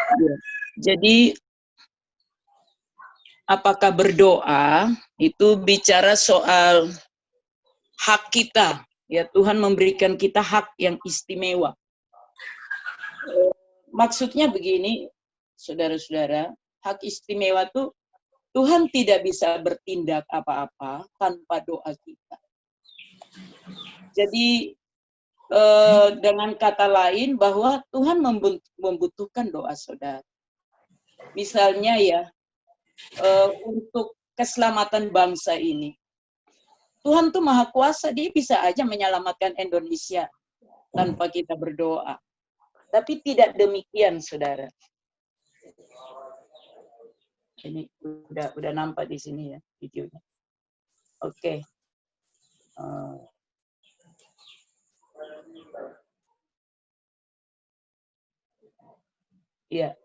Ya. Jadi apakah berdoa itu bicara soal hak kita. Ya, Tuhan memberikan kita hak yang istimewa. Maksudnya begini, saudara-saudara, hak istimewa itu Tuhan tidak bisa bertindak apa-apa tanpa doa kita. Jadi dengan kata lain bahwa Tuhan membutuhkan doa saudara. Misalnya ya, untuk keselamatan bangsa ini. Tuhan tuh maha kuasa, dia bisa aja menyelamatkan Indonesia tanpa kita berdoa. Tapi tidak demikian, saudara. Ini udah nampak di sini ya videonya. Oke. Ya.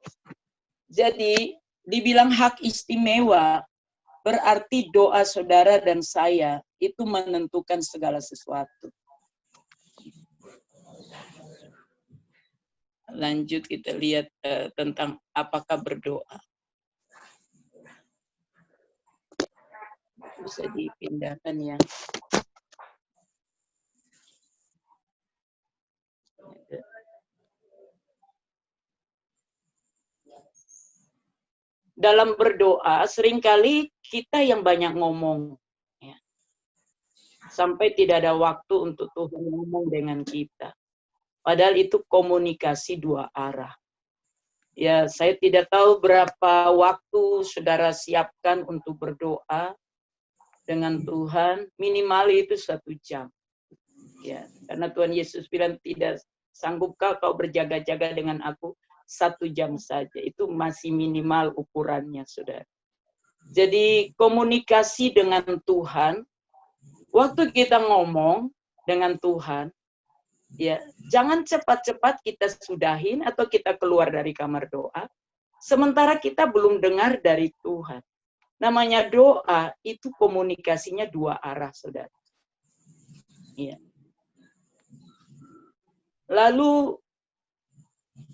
Jadi dibilang hak istimewa berarti doa saudara dan saya itu menentukan segala sesuatu. Lanjut kita lihat tentang apakah berdoa. Bisa dipindahkan ya. Dalam berdoa seringkali kita yang banyak ngomong. Ya. Sampai tidak ada waktu untuk Tuhan ngomong dengan kita. Padahal itu komunikasi dua arah. Ya, saya tidak tahu berapa waktu saudara siapkan untuk berdoa dengan Tuhan, minimal itu 1 jam. Ya, karena Tuhan Yesus bilang tidak sanggupkah kau berjaga-jaga dengan aku 1 jam saja. Itu masih minimal ukurannya, saudara. Jadi komunikasi dengan Tuhan, waktu kita ngomong dengan Tuhan, ya jangan cepat-cepat kita sudahin atau kita keluar dari kamar doa, sementara kita belum dengar dari Tuhan. Namanya doa itu komunikasinya dua arah, saudara. Ya. Lalu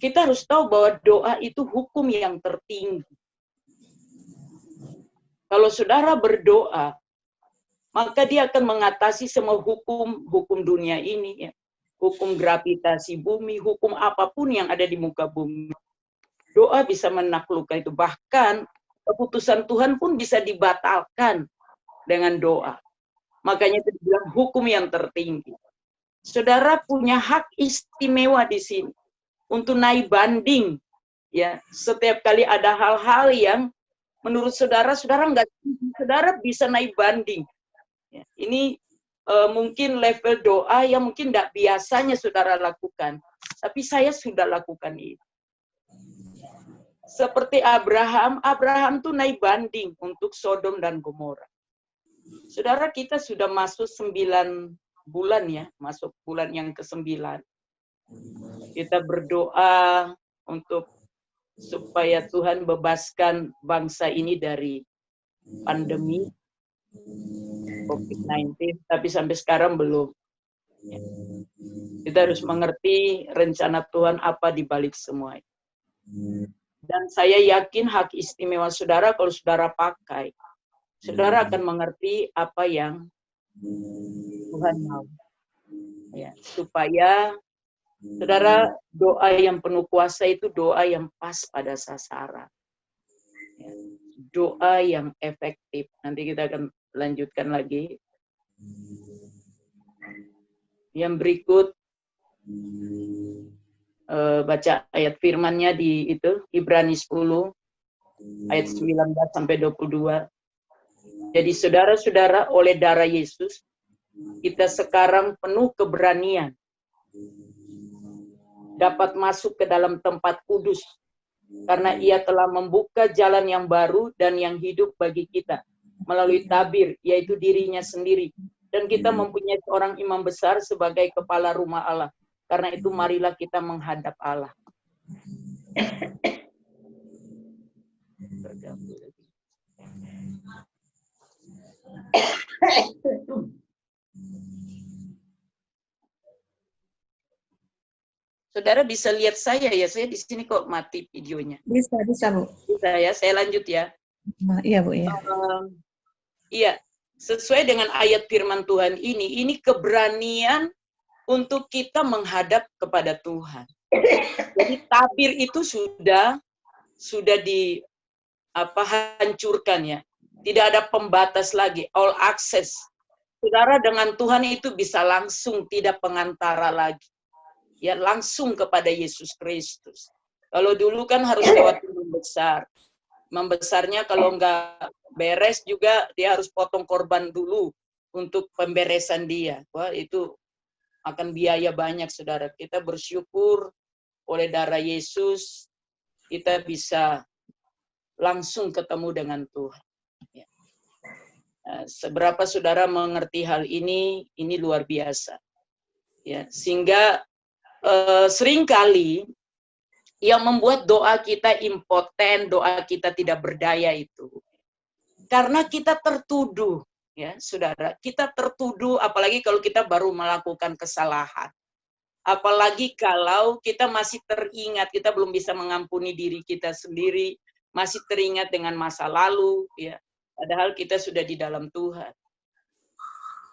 kita harus tahu bahwa doa itu hukum yang tertinggi. Kalau saudara berdoa, maka dia akan mengatasi semua hukum dunia ini, ya. Hukum gravitasi bumi, hukum apapun yang ada di muka bumi. Doa bisa menaklukkan itu. Bahkan keputusan Tuhan pun bisa dibatalkan dengan doa. Makanya itu dibilang hukum yang tertinggi. Saudara punya hak istimewa di sini untuk naik banding. Ya, setiap kali ada hal-hal yang menurut saudara nggak, saudara bisa naik banding. Ya, ini mungkin level doa yang mungkin tidak biasanya saudara lakukan, tapi saya sudah lakukan itu. Seperti Abraham tuh naik banding untuk Sodom dan Gomora. Saudara, kita sudah masuk 9 bulan ya, masuk bulan yang ke-9. Kita berdoa untuk supaya Tuhan bebaskan bangsa ini dari pandemi COVID-19, tapi sampai sekarang belum. Kita harus mengerti rencana Tuhan apa di balik semua itu. Dan saya yakin hak istimewa saudara kalau saudara pakai, saudara akan mengerti apa yang Tuhan mau. Ya, supaya saudara doa yang penuh kuasa itu doa yang pas pada sasaran. Ya, doa yang efektif. Nanti kita akan lanjutkan lagi. Yang berikut baca ayat firman-Nya di itu Ibrani 10 ayat 19 sampai 22. Jadi saudara-saudara, oleh darah Yesus kita sekarang penuh keberanian dapat masuk ke dalam tempat kudus karena Ia telah membuka jalan yang baru dan yang hidup bagi kita melalui tabir, yaitu dirinya sendiri. Dan kita mempunyai seorang imam besar sebagai kepala rumah Allah. Karena itu marilah kita menghadap Allah. Saudara bisa lihat saya ya, saya di sini kok mati videonya. Bisa Bu. Bisa ya, saya lanjut ya. Iya Bu ya. Iya, sesuai dengan ayat firman Tuhan ini keberanian untuk kita menghadap kepada Tuhan. Jadi tabir itu sudah hancurkan ya. Tidak ada pembatas lagi, all access. Saudara dengan Tuhan itu bisa langsung, tidak pengantara lagi. Ya, langsung kepada Yesus Kristus. Kalau dulu kan harus lewat imam besar. Imam besarnya kalau nggak beres juga dia harus potong korban dulu untuk pemberesan dia. Wah, itu akan biaya banyak, saudara. Kita bersyukur oleh darah Yesus, kita bisa langsung ketemu dengan Tuhan. Ya. Seberapa saudara mengerti hal ini luar biasa. Ya, sehingga seringkali yang membuat doa kita impoten, doa kita tidak berdaya itu karena kita tertuduh, ya saudara. Kita tertuduh, apalagi kalau kita baru melakukan kesalahan. Apalagi kalau kita masih teringat, kita belum bisa mengampuni diri kita sendiri, masih teringat dengan masa lalu, ya. Padahal kita sudah di dalam Tuhan.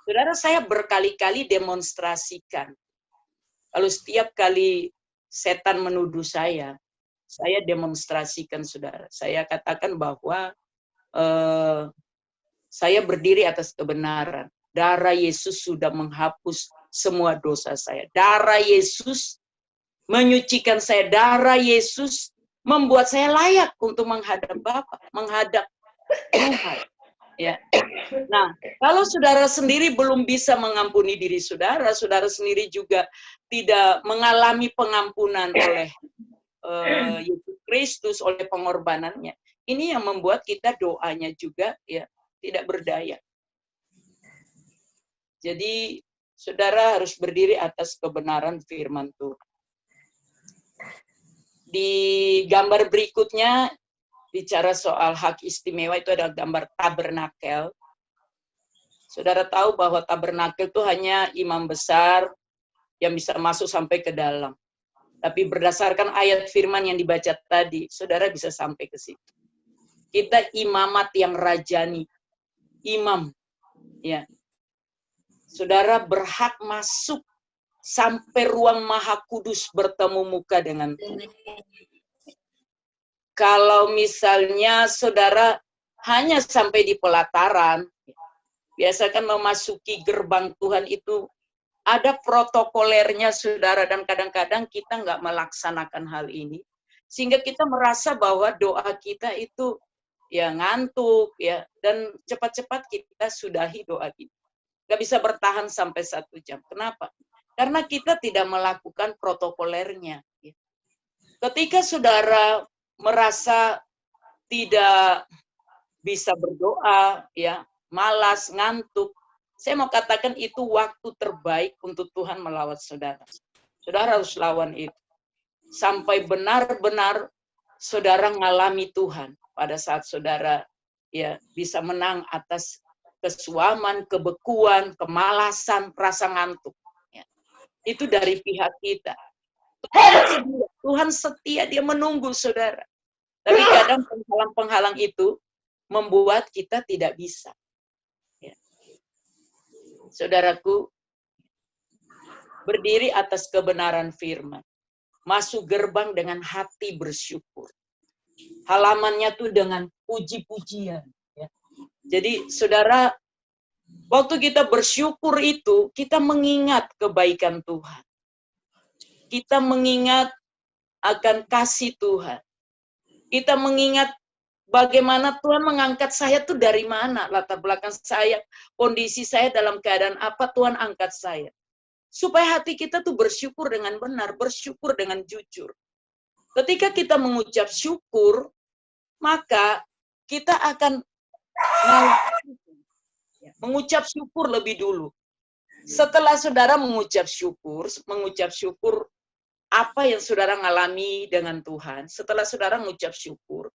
Saudara, saya berkali-kali demonstrasikan. Kalau setiap kali setan menuduh saya demonstrasikan, saudara. Saya katakan bahwa saya berdiri atas kebenaran. Darah Yesus sudah menghapus semua dosa saya. Darah Yesus menyucikan saya. Darah Yesus membuat saya layak untuk menghadap Bapa, menghadap Tuhan. Ya. Nah, kalau saudara sendiri belum bisa mengampuni diri saudara, saudara sendiri juga tidak mengalami pengampunan oleh Yesus Kristus, oleh pengorbanannya. Ini yang membuat kita doanya juga ya tidak berdaya. Jadi saudara harus berdiri atas kebenaran firman Tuhan. Di gambar berikutnya bicara soal hak istimewa, itu ada gambar tabernakel. Saudara tahu bahwa tabernakel itu hanya imam besar yang bisa masuk sampai ke dalam. Tapi berdasarkan ayat firman yang dibaca tadi, saudara bisa sampai ke situ. Kita imamat yang rajani, imam, ya. Saudara berhak masuk sampai ruang maha kudus bertemu muka dengan Tuhan. Kalau misalnya saudara hanya sampai di pelataran, biasa kan memasuki gerbang Tuhan itu ada protokolernya, saudara, dan kadang-kadang kita nggak melaksanakan hal ini. Sehingga kita merasa bahwa doa kita itu ya ngantuk, ya, dan cepat-cepat kita sudahi doa kita. Nggak bisa bertahan sampai 1 jam. Kenapa? Karena kita tidak melakukan protokolernya. Ketika saudara merasa tidak bisa berdoa, ya, malas, ngantuk, saya mau katakan itu waktu terbaik untuk Tuhan melawat saudara. Saudara harus lawan itu. Sampai benar-benar saudara ngalami Tuhan pada saat saudara ya bisa menang atas kesuaman, kebekuan, kemalasan, rasa ngantuk. Ya. Itu dari pihak kita. Tuhan setia, dia menunggu saudara. Tapi kadang penghalang-penghalang itu membuat kita tidak bisa. Ya. Saudaraku, berdiri atas kebenaran firman. Masuk gerbang dengan hati bersyukur. Halamannya tuh dengan puji-pujian. Ya. Jadi saudara, waktu kita bersyukur itu, kita mengingat kebaikan Tuhan. Kita mengingat akan kasih Tuhan. Kita mengingat bagaimana Tuhan mengangkat saya tuh dari mana, latar belakang saya, kondisi saya dalam keadaan apa Tuhan angkat saya. Supaya hati kita tuh bersyukur dengan benar, bersyukur dengan jujur. Ketika kita mengucap syukur, maka kita akan mengucap syukur lebih dulu. Setelah saudara mengucap syukur apa yang saudara ngalami dengan Tuhan, setelah saudara mengucap syukur,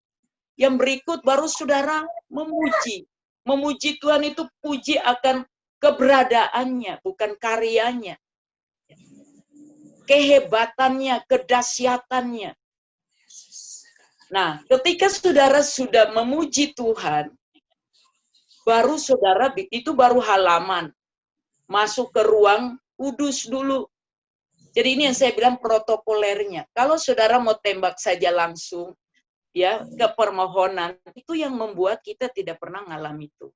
yang berikut baru saudara memuji. Memuji Tuhan itu puji akan keberadaannya, bukan karyanya. kehebatannya, kedahsyatannya. Nah, ketika saudara sudah memuji Tuhan, baru saudara, itu baru halaman. Masuk ke ruang kudus dulu. Jadi ini yang saya bilang protokolernya. Kalau saudara mau tembak saja langsung, ya, ke permohonan, itu yang membuat kita tidak pernah ngalami itu.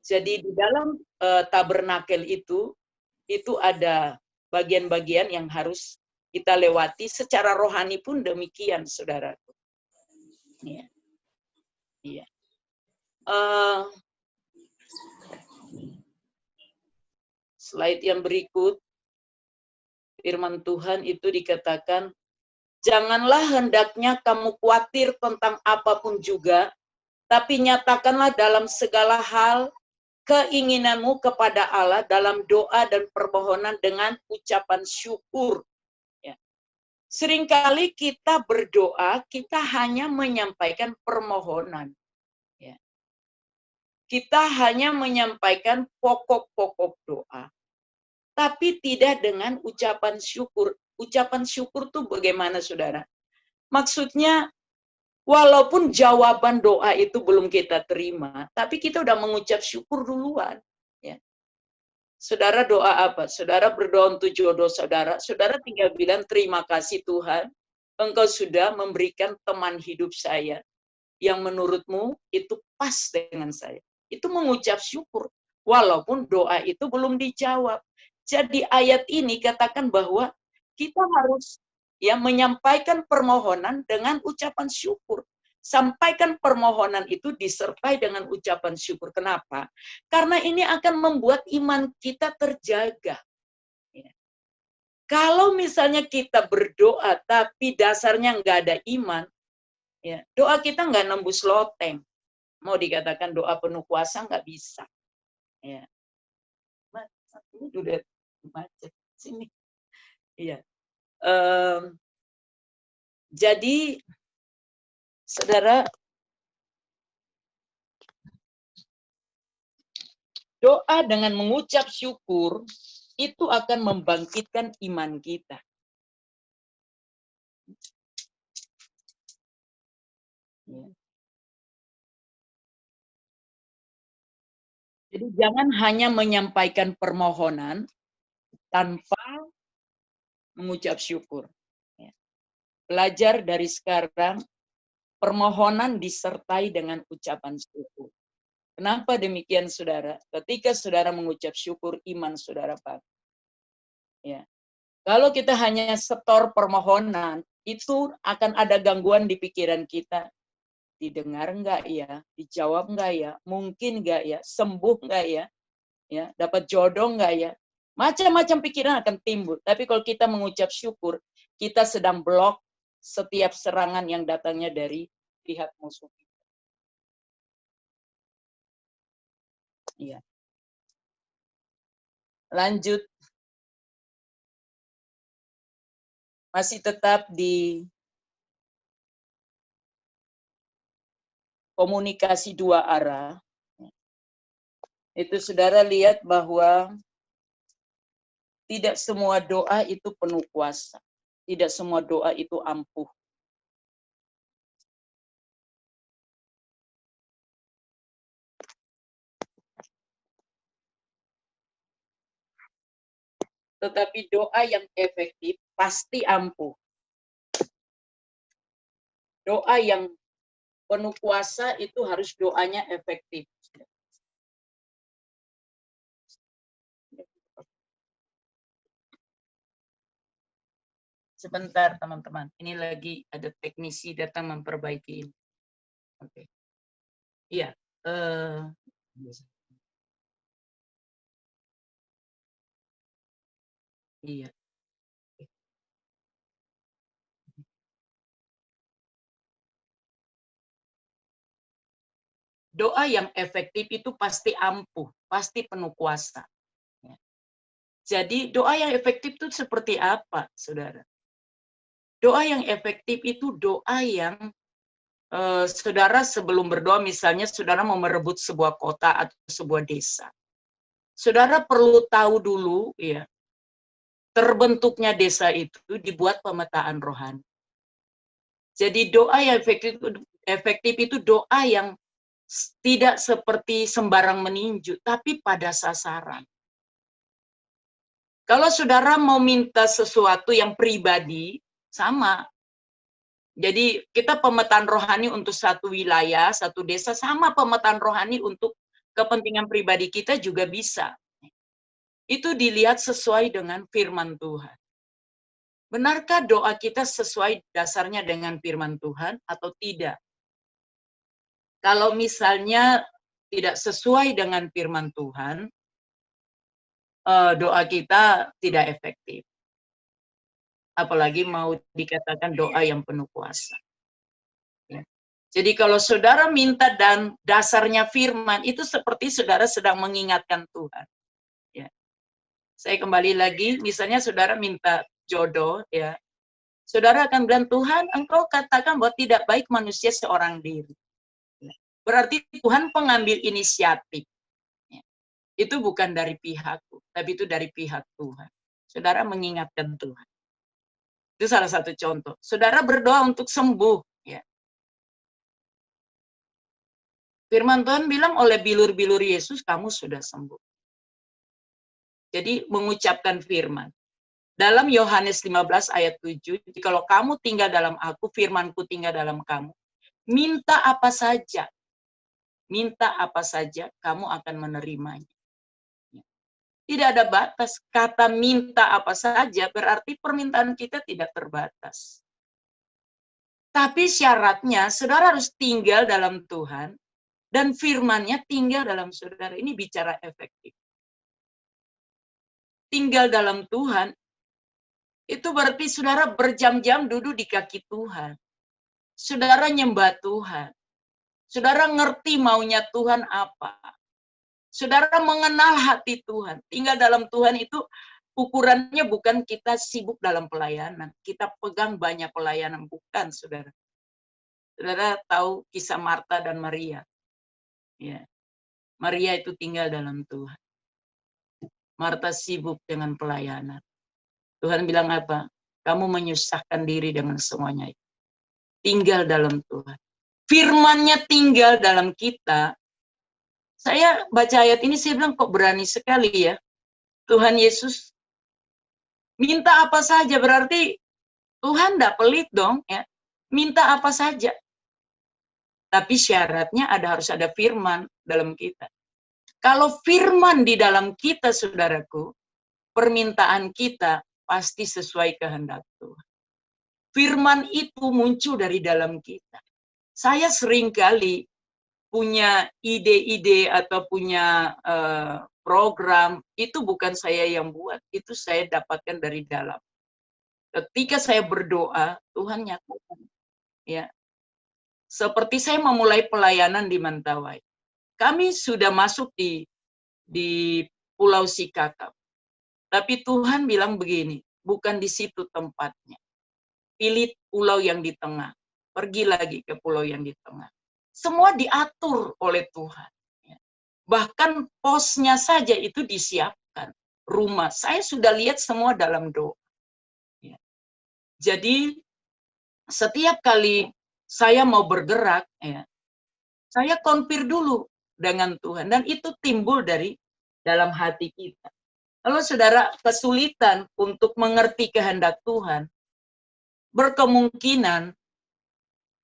Jadi di dalam tabernakel itu ada bagian-bagian yang harus kita lewati. Secara rohani pun demikian, saudara. Ya. Iya. Slide yang berikut, firman Tuhan itu dikatakan, janganlah hendaknya kamu khawatir tentang apapun juga, tapi nyatakanlah dalam segala hal keinginanmu kepada Allah dalam doa dan permohonan dengan ucapan syukur. Ya. Seringkali kita berdoa, kita hanya menyampaikan permohonan. Ya. Kita hanya menyampaikan pokok-pokok doa, tapi tidak dengan ucapan syukur. Ucapan syukur tuh bagaimana, saudara? Maksudnya, walaupun jawaban doa itu belum kita terima, tapi kita udah mengucap syukur duluan. Ya. Saudara doa apa? Saudara berdoa untuk jodoh saudara, saudara tinggal bilang, terima kasih Tuhan, Engkau sudah memberikan teman hidup saya, yang menurutmu itu pas dengan saya. Itu mengucap syukur, walaupun doa itu belum dijawab. Jadi ayat ini katakan bahwa kita harus menyampaikan permohonan dengan ucapan syukur. Sampaikan permohonan itu disertai dengan ucapan syukur. Kenapa? Karena ini akan membuat iman kita terjaga. Kalau misalnya kita berdoa tapi dasarnya nggak ada iman, doa kita nggak nembus loteng. Mau dikatakan doa penuh kuasa nggak bisa. Ya. Ini udah macet sini. Iya. Jadi, saudara, doa dengan mengucap syukur itu akan membangkitkan iman kita. Ya. Jadi jangan hanya menyampaikan permohonan tanpa mengucap syukur. Ya. Belajar dari sekarang, permohonan disertai dengan ucapan syukur. Kenapa demikian, saudara? Ketika saudara mengucap syukur, iman saudara bangkit. Ya. Kalau kita hanya setor permohonan, itu akan ada gangguan di pikiran kita. Didengar enggak ya? Dijawab enggak ya? Mungkin enggak ya? Sembuh enggak ya? Ya, dapat jodoh enggak ya? Macam-macam pikiran akan timbul. Tapi kalau kita mengucap syukur, kita sedang blok setiap serangan yang datangnya dari pihak musuh. Iya. Lanjut. Masih tetap di komunikasi dua arah. Itu saudara lihat bahwa tidak semua doa itu penuh kuasa. Tidak semua doa itu ampuh. Tetapi doa yang efektif pasti ampuh. Doa yang penuh kuasa itu harus doanya efektif. Sebentar teman-teman, ini lagi ada teknisi datang memperbaiki. Oke. Iya. Iya. Doa yang efektif itu pasti ampuh, pasti penuh kuasa. Jadi doa yang efektif itu seperti apa, saudara? Doa yang efektif itu doa yang saudara sebelum berdoa, misalnya saudara mau merebut sebuah kota atau sebuah desa. Saudara perlu tahu dulu, ya, terbentuknya desa itu dibuat pemetaan rohani. Jadi doa yang efektif itu doa yang tidak seperti sembarang meninju, tapi pada sasaran. Kalau saudara mau minta sesuatu yang pribadi, sama. Jadi kita pemetaan rohani untuk satu wilayah, satu desa, sama pemetaan rohani untuk kepentingan pribadi kita juga bisa. Itu dilihat sesuai dengan firman Tuhan. Benarkah doa kita sesuai dasarnya dengan firman Tuhan atau tidak? Kalau misalnya tidak sesuai dengan firman Tuhan, doa kita tidak efektif. Apalagi mau dikatakan doa yang penuh kuasa. Ya. Jadi kalau saudara minta dan dasarnya firman, itu seperti saudara sedang mengingatkan Tuhan. Ya. Saya kembali lagi, misalnya saudara minta jodoh, ya. Saudara akan bilang, Tuhan, engkau katakan bahwa tidak baik manusia seorang diri. Berarti Tuhan pengambil inisiatif. Itu bukan dari pihakku, tapi itu dari pihak Tuhan. Saudara mengingatkan Tuhan. Itu salah satu contoh. Saudara berdoa untuk sembuh. Ya. Firman Tuhan bilang oleh bilur-bilur Yesus, kamu sudah sembuh. Jadi mengucapkan firman. Dalam Yohanes 15 ayat 7, kalau kamu tinggal dalam aku, firmanku tinggal dalam kamu. Minta apa saja, kamu akan menerimanya. Tidak ada batas. Kata minta apa saja berarti permintaan kita tidak terbatas. Tapi syaratnya, saudara harus tinggal dalam Tuhan, dan firman-Nya tinggal dalam saudara. Ini bicara efektif. Tinggal dalam Tuhan, itu berarti saudara berjam-jam duduk di kaki Tuhan. Saudara nyembah Tuhan. Saudara ngerti maunya Tuhan apa. Saudara mengenal hati Tuhan. Tinggal dalam Tuhan itu ukurannya bukan kita sibuk dalam pelayanan. Kita pegang banyak pelayanan. Bukan, saudara. Saudara tahu kisah Marta dan Maria. Ya. Maria itu tinggal dalam Tuhan. Marta sibuk dengan pelayanan. Tuhan bilang apa? Kamu menyusahkan diri dengan semuanya itu. Tinggal dalam Tuhan. Firman-Nya tinggal dalam kita. Saya baca ayat ini, saya bilang kok berani sekali ya. Tuhan Yesus minta apa saja, berarti Tuhan tidak pelit dong. Ya. Minta apa saja. Tapi syaratnya harus ada firman dalam kita. Kalau firman di dalam kita, saudaraku, permintaan kita pasti sesuai kehendak Tuhan. Firman itu muncul dari dalam kita. Saya seringkali punya ide-ide atau punya program, itu bukan saya yang buat, itu saya dapatkan dari dalam. Ketika saya berdoa, Tuhan nyatakan. Ya. Seperti saya memulai pelayanan di Mentawai. Kami sudah masuk di Pulau Sikakap. Tapi Tuhan bilang begini, bukan di situ tempatnya. Pilih pulau yang di tengah. Pergi lagi ke pulau yang di tengah. Semua diatur oleh Tuhan. Bahkan posnya saja itu disiapkan. Rumah. Saya sudah lihat semua dalam doa. Jadi, setiap kali saya mau bergerak, saya konfir dulu dengan Tuhan. Dan itu timbul dari dalam hati kita. Kalau saudara kesulitan untuk mengerti kehendak Tuhan, berkemungkinan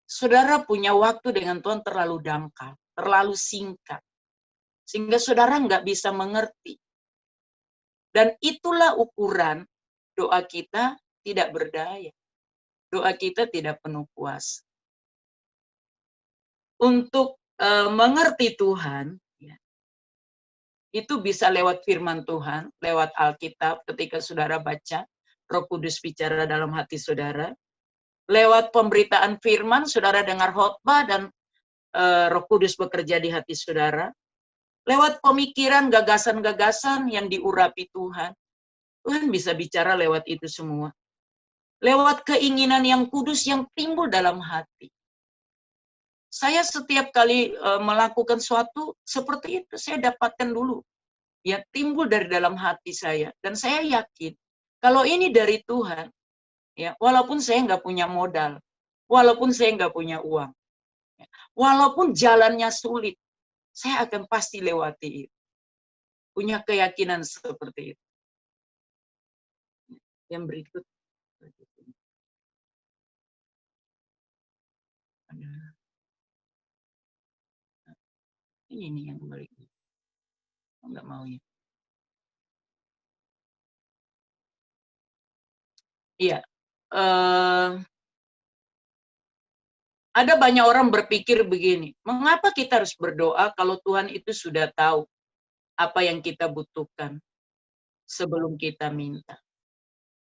saudara punya waktu dengan Tuhan terlalu dangkal, terlalu singkat. Sehingga saudara nggak bisa mengerti. Dan itulah ukuran doa kita tidak berdaya. Doa kita tidak penuh kuasa. Untuk mengerti Tuhan, itu bisa lewat firman Tuhan, lewat Alkitab ketika saudara baca, Roh Kudus bicara dalam hati saudara. Lewat pemberitaan firman, saudara dengar khotbah dan Roh Kudus bekerja di hati saudara. Lewat pemikiran, gagasan-gagasan yang diurapi Tuhan. Tuhan bisa bicara lewat itu semua. Lewat keinginan yang kudus yang timbul dalam hati. Saya setiap kali melakukan sesuatu seperti itu, saya dapatkan dulu. Ya, timbul dari dalam hati saya. Dan saya yakin, Kalau ini dari Tuhan, ya, walaupun saya nggak punya modal, walaupun saya nggak punya uang, ya, walaupun jalannya sulit, saya akan pasti lewati itu. Punya keyakinan seperti itu. Yang berikut. Ini nih yang berikut. Nggak mau ya. Iya. Ada banyak orang berpikir begini, mengapa kita harus berdoa kalau Tuhan itu sudah tahu apa yang kita butuhkan sebelum kita minta.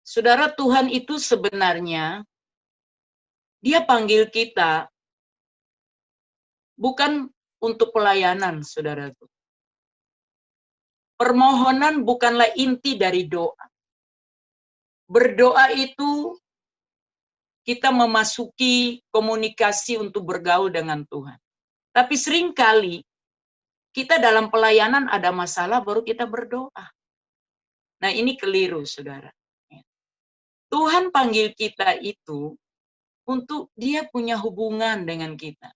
Saudara, Tuhan itu sebenarnya Dia panggil kita bukan untuk pelayanan, saudaraku. Permohonan bukanlah inti dari doa. Berdoa itu kita memasuki komunikasi untuk bergaul dengan Tuhan. Tapi seringkali kita dalam pelayanan ada masalah baru kita berdoa. Nah, ini keliru, saudara. Tuhan panggil kita itu untuk Dia punya hubungan dengan kita.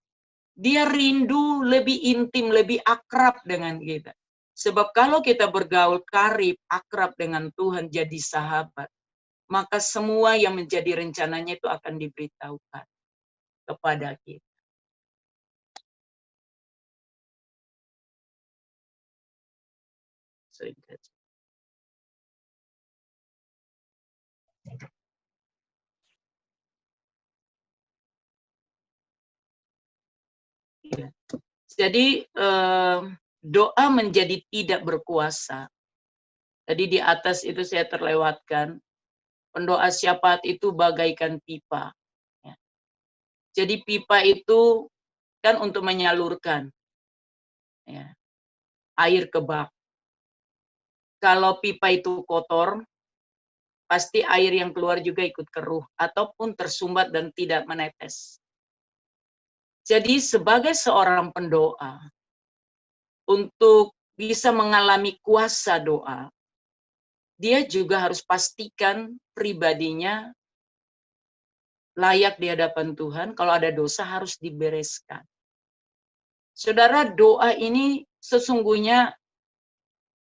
Dia rindu lebih intim, lebih akrab dengan kita. Sebab kalau kita bergaul karib, akrab dengan Tuhan, jadi sahabat, maka semua yang menjadi rencananya itu akan diberitahukan kepada kita. Ya. Jadi doa menjadi tidak berkuasa. Tadi di atas itu saya terlewatkan. Pendoa syafaat itu bagaikan pipa. Ya. Jadi pipa itu kan untuk menyalurkan, ya, air ke bak. Kalau pipa itu kotor, pasti air yang keluar juga ikut keruh ataupun tersumbat dan tidak menetes. Jadi sebagai seorang pendoa, untuk bisa mengalami kuasa doa, dia juga harus pastikan pribadinya layak di hadapan Tuhan. Kalau ada dosa harus dibereskan. Saudara, doa ini sesungguhnya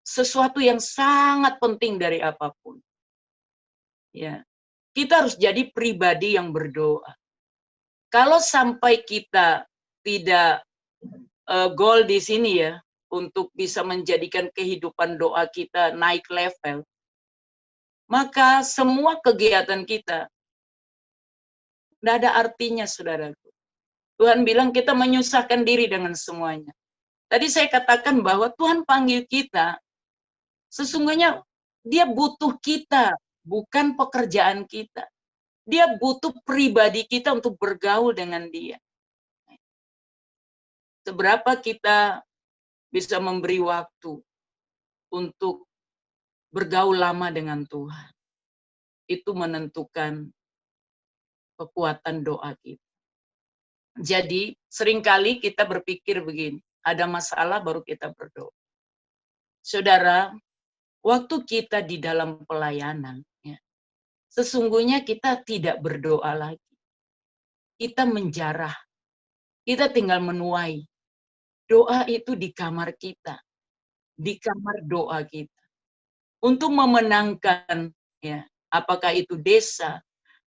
sesuatu yang sangat penting dari apapun. Ya, kita harus jadi pribadi yang berdoa. Kalau sampai kita tidak goal di sini ya, untuk bisa menjadikan kehidupan doa kita naik level, maka semua kegiatan kita tidak ada artinya, saudaraku. Tuhan bilang kita menyusahkan diri dengan semuanya. Tadi saya katakan bahwa Tuhan panggil kita, sesungguhnya Dia butuh kita, bukan pekerjaan kita. Dia butuh pribadi kita untuk bergaul dengan Dia. Seberapa kita bisa memberi waktu untuk bergaul lama dengan Tuhan. Itu menentukan kekuatan doa kita. Jadi seringkali kita berpikir begini, ada masalah baru kita berdoa. Saudara, waktu kita di dalam pelayanan, ya, sesungguhnya kita tidak berdoa lagi. Kita menjarah, kita tinggal menuai. Doa itu di kamar kita, di kamar doa kita. Untuk memenangkan, ya, apakah itu desa,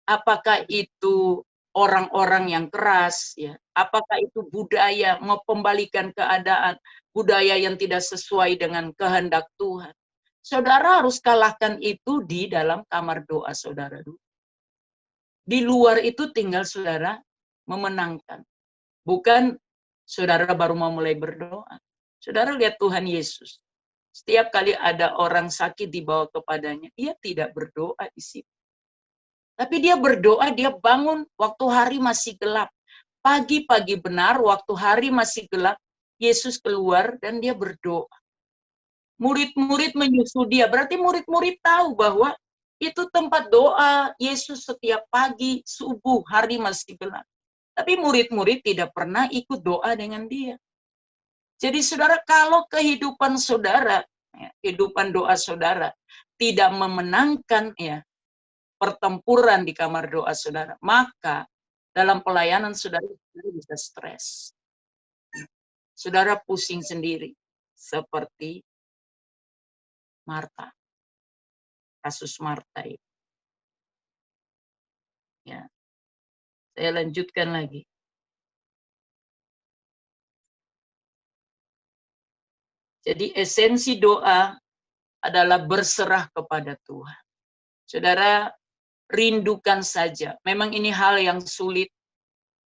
apakah itu orang-orang yang keras, ya, apakah itu budaya, mengembalikan keadaan, budaya yang tidak sesuai dengan kehendak Tuhan. Saudara harus kalahkan itu di dalam kamar doa saudara dulu. Di luar itu tinggal saudara memenangkan. Bukan saudara baru mau mulai berdoa. Saudara lihat Tuhan Yesus. Setiap kali ada orang sakit dibawa kepadanya, dia tidak berdoa di situ. Tapi dia berdoa, dia bangun waktu hari masih gelap. Pagi-pagi benar, waktu hari masih gelap, Yesus keluar dan dia berdoa. Murid-murid menyusul dia. Berarti murid-murid tahu bahwa itu tempat doa Yesus setiap pagi, subuh, hari masih gelap. Tapi murid-murid tidak pernah ikut doa dengan dia. Jadi saudara, kalau kehidupan saudara, kehidupan doa saudara, tidak memenangkan ya pertempuran di kamar doa saudara, maka dalam pelayanan saudara bisa stres. Saudara pusing sendiri seperti Marta, kasus Marta itu. Ya. Saya lanjutkan lagi. Jadi esensi doa adalah berserah kepada Tuhan. Saudara, rindukan saja. Memang ini hal yang sulit,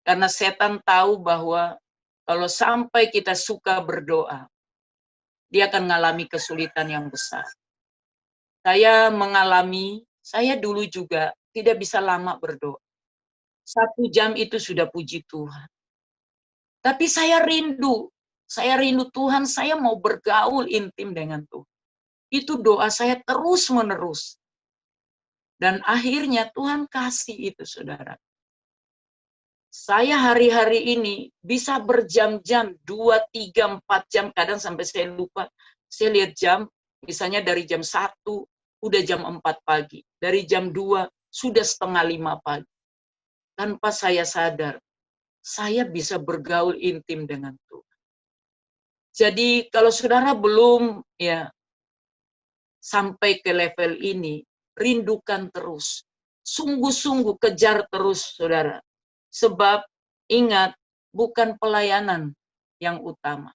karena setan tahu bahwa kalau sampai kita suka berdoa, dia akan mengalami kesulitan yang besar. Saya dulu juga tidak bisa lama berdoa. 1 jam itu sudah puji Tuhan. Tapi saya rindu Tuhan, saya mau bergaul intim dengan Tuhan. Itu doa saya terus menerus. Dan akhirnya Tuhan kasih itu saudara. Saya hari-hari ini bisa berjam-jam, 2, 3, 4 jam, kadang sampai saya lupa. Saya lihat jam, misalnya dari jam 1, udah jam 4 pagi. Dari jam 2, sudah 4:30 pagi. Tanpa saya sadar, saya bisa bergaul intim dengan Tuhan. Jadi kalau saudara belum ya sampai ke level ini, rindukan terus. Sungguh-sungguh kejar terus saudara. Sebab ingat, bukan pelayanan yang utama,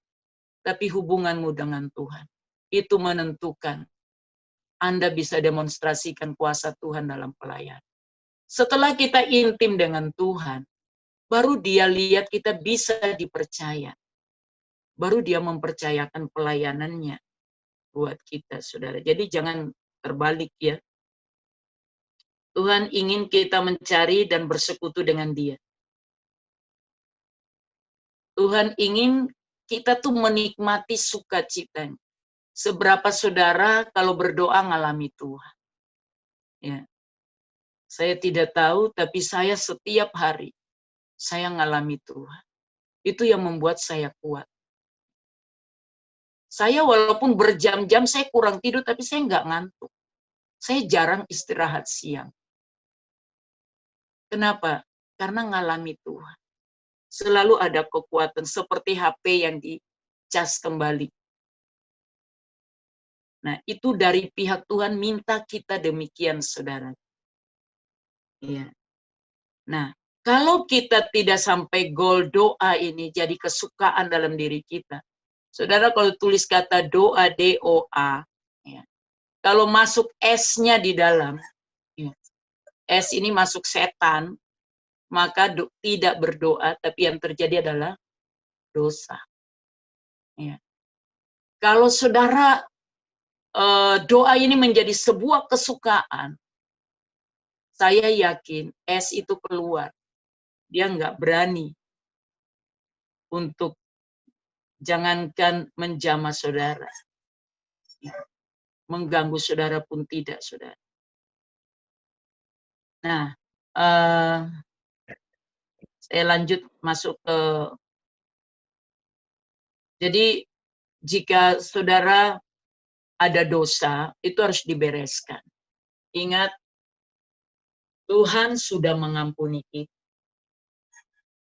tapi hubunganmu dengan Tuhan. Itu menentukan Anda bisa demonstrasikan kuasa Tuhan dalam pelayanan. Setelah kita intim dengan Tuhan, baru dia lihat kita bisa dipercaya. Baru dia mempercayakan pelayanannya buat kita, saudara. Jadi jangan terbalik ya. Tuhan ingin kita mencari dan bersekutu dengan dia. Tuhan ingin kita tuh menikmati sukacitanya. Seberapa saudara kalau berdoa ngalami Tuhan. Ya. Saya tidak tahu, tapi saya setiap hari saya ngalami Tuhan. Itu yang membuat saya kuat. Saya walaupun berjam-jam saya kurang tidur, tapi saya nggak ngantuk. Saya jarang istirahat siang. Kenapa? Karena ngalami Tuhan. Selalu ada kekuatan seperti HP yang dicas kembali. Nah, itu dari pihak Tuhan minta kita demikian, saudara. Iya. Nah, kalau kita tidak sampai goal doa ini jadi kesukaan dalam diri kita. Saudara kalau tulis kata doa, D-O-A, ya. Kalau masuk S-nya di dalam, ya. S ini masuk setan, maka tidak berdoa, tapi yang terjadi adalah dosa. Ya. Kalau saudara doa ini menjadi sebuah kesukaan, saya yakin S itu keluar. Dia nggak berani untuk jangankan menjamah saudara. Mengganggu saudara pun tidak, saudara. Nah, saya lanjut masuk ke... Jadi, jika saudara ada dosa, itu harus dibereskan. Ingat, Tuhan sudah mengampuni kita.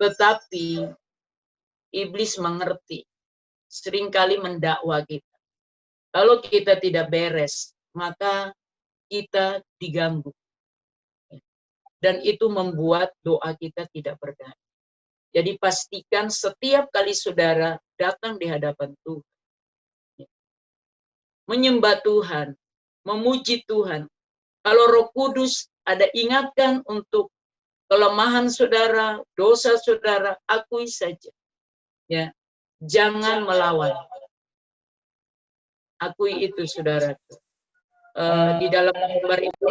Tetapi iblis mengerti, seringkali mendakwa kita. Kalau kita tidak beres, maka kita diganggu. Dan itu membuat doa kita tidak berdaya. Jadi pastikan setiap kali saudara datang di hadapan Tuhan, menyembah Tuhan, memuji Tuhan. Kalau Roh Kudus ada ingatkan untuk kelemahan saudara, dosa saudara, akui saja. Ya, jangan melawan. Akui itu, saudara. Di dalam gambar itu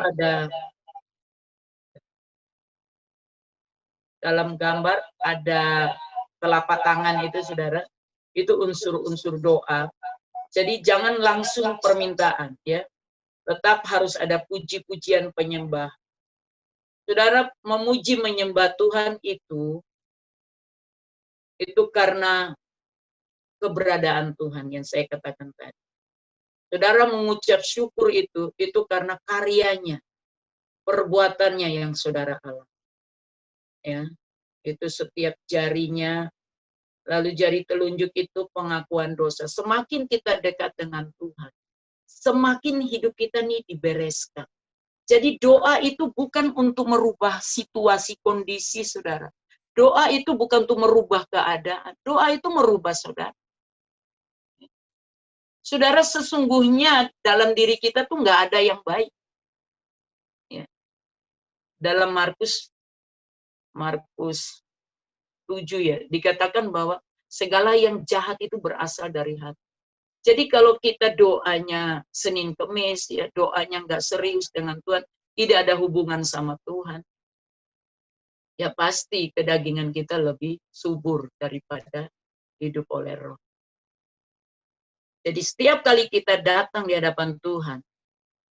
ada telapak tangan itu, saudara. Itu unsur-unsur doa. Jadi jangan langsung permintaan, ya. Tetap harus ada puji-pujian penyembah. Saudara, memuji menyembah Tuhan itu karena keberadaan Tuhan yang saya katakan tadi. Saudara mengucap syukur itu karena karyanya, perbuatannya yang saudara alami. Ya, itu setiap jarinya, lalu jari telunjuk itu pengakuan dosa. Semakin kita dekat dengan Tuhan, semakin hidup kita nih dibereskan. Jadi doa itu bukan untuk merubah situasi kondisi saudara. Doa itu bukan untuk merubah keadaan. Doa itu merubah saudara. Saudara, sesungguhnya dalam diri kita tuh nggak ada yang baik. Ya. Dalam Markus 7 ya, dikatakan bahwa segala yang jahat itu berasal dari hati. Jadi kalau kita doanya Senin Kemis, ya doanya nggak serius dengan Tuhan, tidak ada hubungan sama Tuhan, ya pasti kedagingan kita lebih subur daripada hidup oleh roh. Jadi setiap kali kita datang di hadapan Tuhan,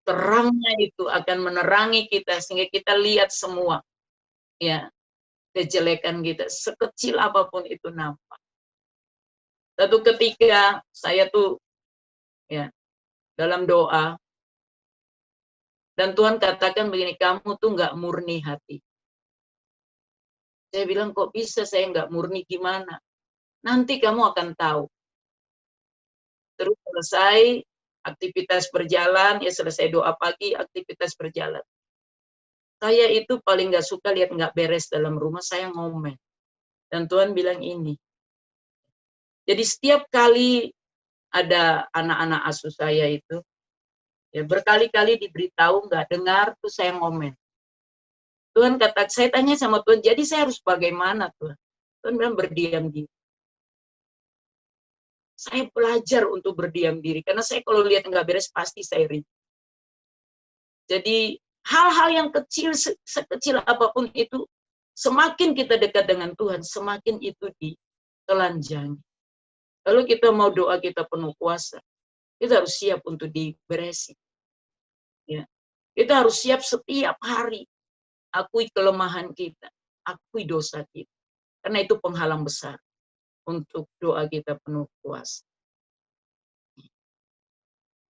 terangnya itu akan menerangi kita sehingga kita lihat semua ya kejelekan kita, sekecil apapun itu nampak. Satu ketika saya tuh ya dalam doa, dan Tuhan katakan begini, kamu tuh nggak murni hati. Saya bilang, kok bisa saya nggak murni, gimana? Nanti kamu akan tahu. Terus selesai aktivitas berjalan, ya selesai doa pagi, aktivitas berjalan. Saya itu paling nggak suka lihat nggak beres dalam rumah, saya ngomel. Dan Tuhan bilang ini. Jadi setiap kali ada anak-anak asuh saya itu, ya berkali-kali diberitahu nggak dengar, tuh saya ngomel. Tuhan kata, saya tanya sama Tuhan, jadi saya harus bagaimana Tuhan? Tuhan bilang berdiam diri. Saya belajar untuk berdiam diri, karena saya kalau lihat nggak beres pasti saya ribut. Jadi hal-hal yang kecil, sekecil apapun itu, semakin kita dekat dengan Tuhan, semakin itu ditelanjangi. Lalu kita mau doa kita penuh kuasa, kita harus siap untuk diberesi. Ya. Kita harus siap setiap hari, akui kelemahan kita, akui dosa kita. Karena itu penghalang besar untuk doa kita penuh kuasa.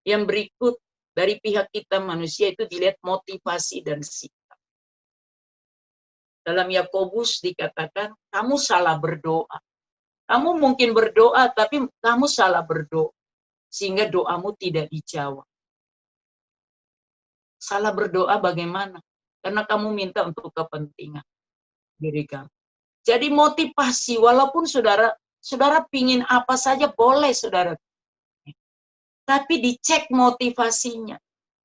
Yang berikut dari pihak kita manusia itu dilihat motivasi dan sikap. Dalam Yakobus dikatakan, kamu salah berdoa. Kamu mungkin berdoa, tapi kamu salah berdoa. Sehingga doamu tidak dijawab. Salah berdoa bagaimana? Karena kamu minta untuk kepentingan diri kamu. Jadi motivasi, walaupun saudara pingin apa saja boleh saudara. Tapi dicek motivasinya.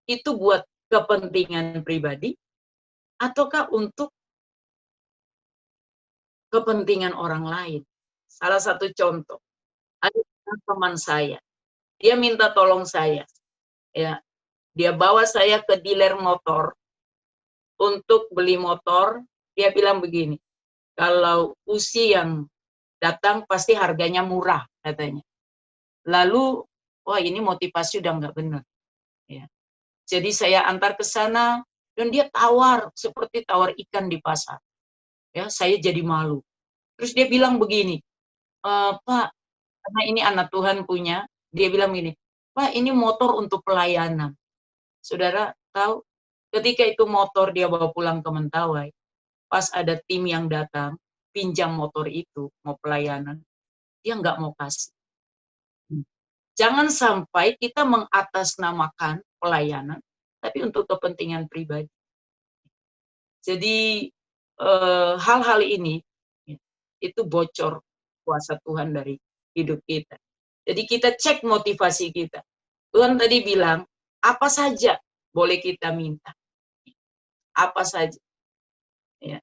Itu buat kepentingan pribadi, ataukah untuk kepentingan orang lain. Salah satu contoh, ada teman saya, dia minta tolong saya, ya, dia bawa saya ke dealer motor untuk beli motor. Dia bilang begini, kalau Usi yang datang pasti harganya murah katanya. Lalu, wah ini motivasi udah nggak benar. Ya. Jadi saya antar ke sana dan dia tawar seperti tawar ikan di pasar. Ya, saya jadi malu. Terus dia bilang begini, Pak, karena ini anak Tuhan punya, dia bilang begini, Pak ini motor untuk pelayanan. Saudara tahu, ketika itu motor dia bawa pulang ke Mentawai, pas ada tim yang datang, pinjam motor itu, mau pelayanan, dia nggak mau kasih. Jangan sampai kita mengatasnamakan pelayanan, tapi untuk kepentingan pribadi. Jadi hal-hal ini itu bocor kuasa Tuhan dari hidup kita. Jadi kita cek motivasi kita. Tuhan tadi bilang, apa saja boleh kita minta. Apa saja. Ya.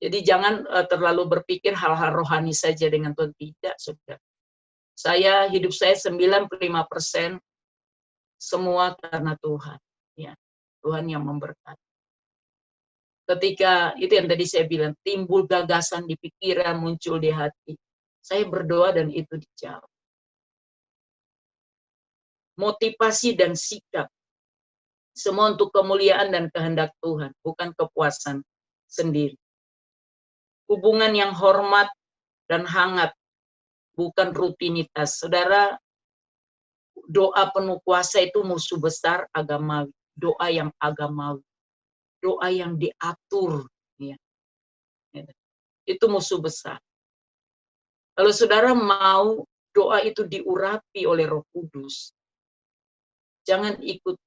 Jadi jangan terlalu berpikir hal-hal rohani saja dengan Tuhan. Tidak, saudara. Hidup saya 95% semua karena Tuhan. Ya. Tuhan yang memberkati. Ketika itu yang tadi saya bilang, timbul gagasan di pikiran, muncul di hati. Saya berdoa dan itu dijawab. Motivasi dan sikap. Semua untuk kemuliaan dan kehendak Tuhan, bukan kepuasan sendiri. Hubungan yang hormat dan hangat, bukan rutinitas. Saudara, doa penuh kuasa itu musuh besar agamawi. Doa yang agamawi. Doa yang diatur. Ya. Itu musuh besar. Kalau saudara mau doa itu diurapi oleh Roh Kudus, jangan ikut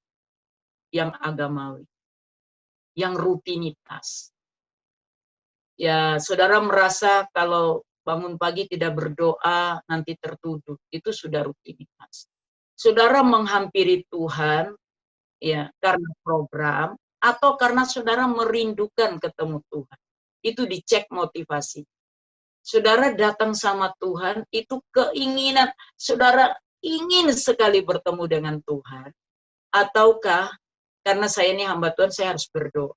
yang agamawi, yang rutinitas. Ya, saudara merasa kalau bangun pagi tidak berdoa nanti tertuduh, itu sudah rutinitas. Saudara menghampiri Tuhan ya karena program atau karena saudara merindukan ketemu Tuhan. Itu dicek motivasi. Saudara datang sama Tuhan, itu keinginan saudara ingin sekali bertemu dengan Tuhan, ataukah karena saya ini hamba Tuhan, saya harus berdoa.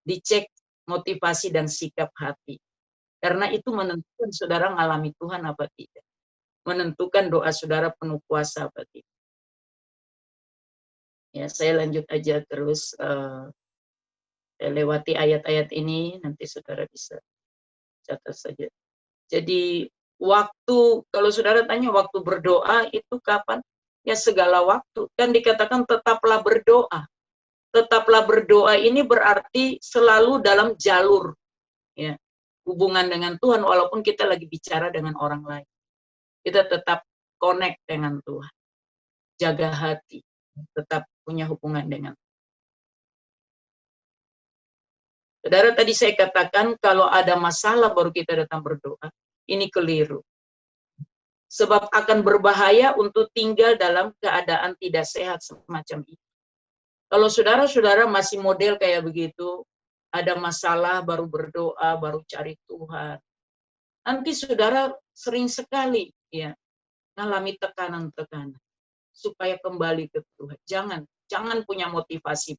Dicek motivasi dan sikap hati. Karena itu menentukan saudara mengalami Tuhan apa tidak. Menentukan doa saudara penuh kuasa apa tidak. Ya, saya lanjut aja terus. Lewati ayat-ayat ini, nanti saudara bisa catat saja. Jadi waktu, kalau saudara tanya waktu berdoa itu kapan? Ya segala waktu. Kan dikatakan tetaplah berdoa. Tetaplah berdoa ini berarti selalu dalam jalur ya hubungan dengan Tuhan walaupun kita lagi bicara dengan orang lain. Kita tetap connect dengan Tuhan. Jaga hati, tetap punya hubungan dengan Tuhan. Saudara, tadi saya katakan kalau ada masalah baru kita datang berdoa, ini keliru. Sebab akan berbahaya untuk tinggal dalam keadaan tidak sehat semacam itu. Kalau saudara-saudara masih model kayak begitu, ada masalah baru berdoa, baru cari Tuhan. Nanti saudara sering sekali ya mengalami tekanan-tekanan supaya kembali ke Tuhan. Jangan punya motivasi.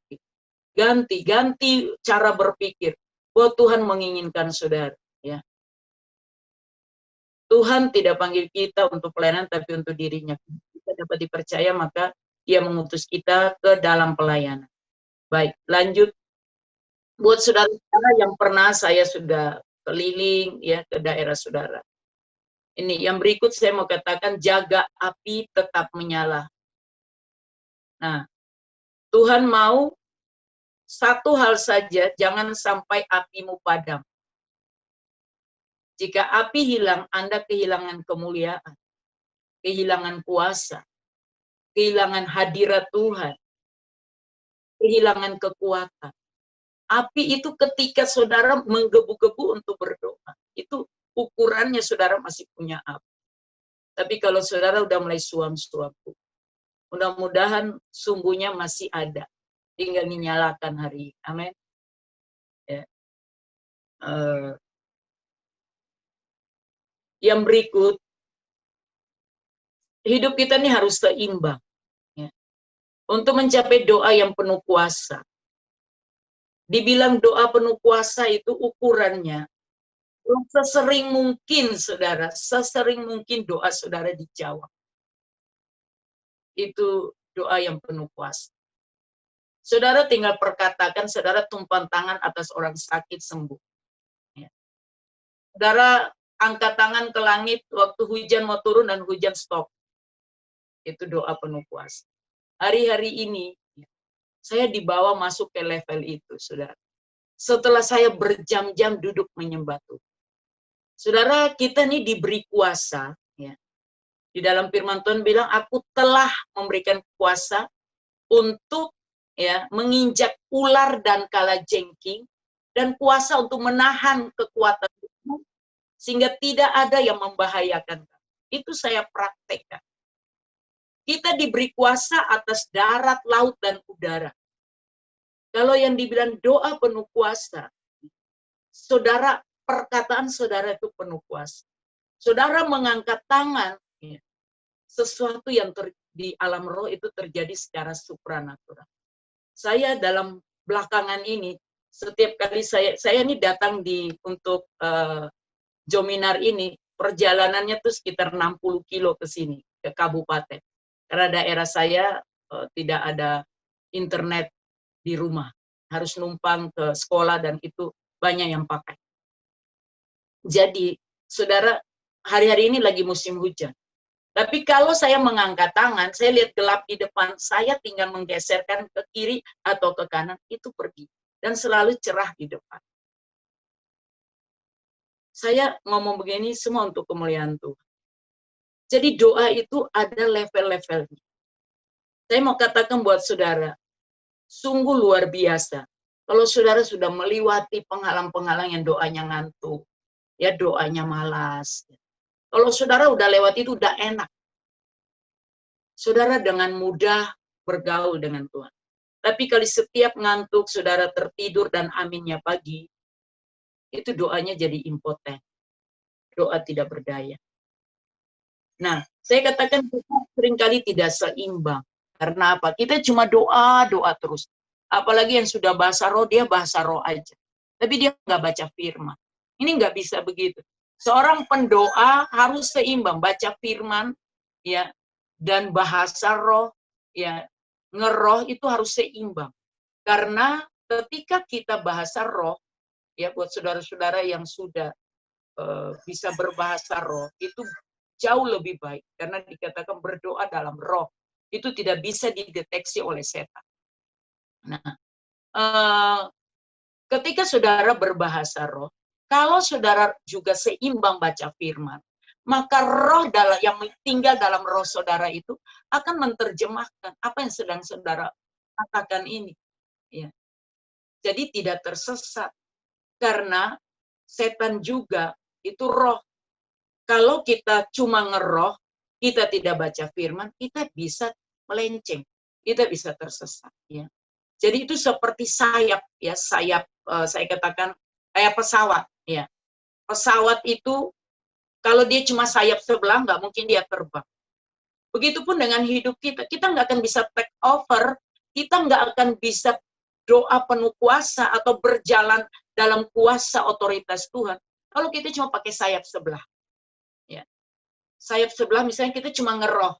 Ganti cara berpikir bahwa Tuhan menginginkan saudara ya. Tuhan tidak panggil kita untuk pelayanan tapi untuk dirinya. Kita dapat dipercaya maka Dia mengutus kita ke dalam pelayanan. Baik, lanjut. Buat saudara-saudara yang pernah saya sudah keliling ya ke daerah saudara. Ini yang berikut saya mau katakan, jaga api tetap menyala. Nah, Tuhan mau satu hal saja, jangan sampai apimu padam. Jika api hilang, Anda kehilangan kemuliaan, kehilangan kuasa, kehilangan hadirat Tuhan, kehilangan kekuatan. Api itu ketika saudara menggebu-gebu untuk berdoa, itu ukurannya saudara masih punya api. Tapi kalau saudara udah mulai suam-suam, mudah-mudahan sumbunya masih ada. Tinggal dinyalakan hari ini. Amin. Ya. Yang berikut, hidup kita ini harus seimbang. Ya. Untuk mencapai doa yang penuh kuasa. Dibilang doa penuh kuasa itu ukurannya, sesering mungkin saudara, sesering mungkin doa saudara dijawab. Itu doa yang penuh kuasa. Saudara tinggal perkatakan, saudara tumpang tangan atas orang sakit sembuh. Ya. Saudara angkat tangan ke langit waktu hujan mau turun dan hujan stop. Itu doa penuh kuasa. Hari-hari ini saya dibawa masuk ke level itu, saudara. Setelah saya berjam-jam duduk menyembah Tuhan. Saudara, kita ini diberi kuasa. Ya. Di dalam firman Tuhan bilang, aku telah memberikan kuasa untuk ya menginjak ular dan kalajengking dan kuasa untuk menahan kekuatan itu sehingga tidak ada yang membahayakan. Itu saya praktekkan. Kita diberi kuasa atas darat, laut, dan udara. Kalau yang dibilang doa penuh kuasa, saudara, perkataan saudara itu penuh kuasa. Saudara mengangkat tangan, ya, sesuatu yang di alam roh itu terjadi secara supranatural. Saya dalam belakangan ini, setiap kali saya ini datang untuk Jominar ini, perjalanannya tuh sekitar 60 kilo ke sini, ke kabupaten. Karena daerah saya tidak ada internet di rumah. Harus numpang ke sekolah dan itu banyak yang pakai. Jadi, saudara, hari-hari ini lagi musim hujan. Tapi kalau saya mengangkat tangan, saya lihat gelap di depan, saya tinggal menggeserkan ke kiri atau ke kanan, itu pergi. Dan selalu cerah di depan. Saya ngomong begini semua untuk kemuliaan Tuhan. Jadi doa itu ada level-levelnya. Saya mau katakan buat saudara, sungguh luar biasa. Kalau saudara sudah melewati penghalang-penghalang yang doanya ngantuk, ya doanya malas. Kalau saudara udah lewat itu udah enak. Saudara dengan mudah bergaul dengan Tuhan. Tapi kalau setiap ngantuk, saudara tertidur dan aminnya pagi, itu doanya jadi impoten. Doa tidak berdaya. Nah, saya katakan kita seringkali tidak seimbang. Karena apa? Kita cuma doa terus. Apalagi yang sudah bahasa roh, dia bahasa roh aja. Tapi dia nggak baca firman. Ini nggak bisa begitu. Seorang pendoa harus seimbang, baca firman, ya, dan bahasa roh, ya, ngeroh itu harus seimbang. Karena ketika kita bahasa roh, ya buat saudara-saudara yang sudah bisa berbahasa roh, itu jauh lebih baik. Karena dikatakan berdoa dalam roh. Itu tidak bisa dideteksi oleh setan. Nah, ketika saudara berbahasa roh, kalau saudara juga seimbang baca firman, maka roh yang tinggal dalam roh saudara itu akan menerjemahkan apa yang sedang saudara katakan ini. Ya. Jadi tidak tersesat. Karena setan juga itu roh. Kalau kita cuma ngeroh, kita tidak baca firman, kita bisa melenceng, kita bisa tersesat. Ya. Jadi itu seperti sayap, ya sayap. Saya katakan kayak pesawat. Ya. Pesawat itu kalau dia cuma sayap sebelah, nggak mungkin dia terbang. Begitupun dengan hidup kita, kita nggak akan bisa take over, kita nggak akan bisa doa penuh kuasa atau berjalan dalam kuasa otoritas Tuhan. Kalau kita cuma pakai sayap sebelah. Ya. Sayap sebelah misalnya kita cuma ngeroh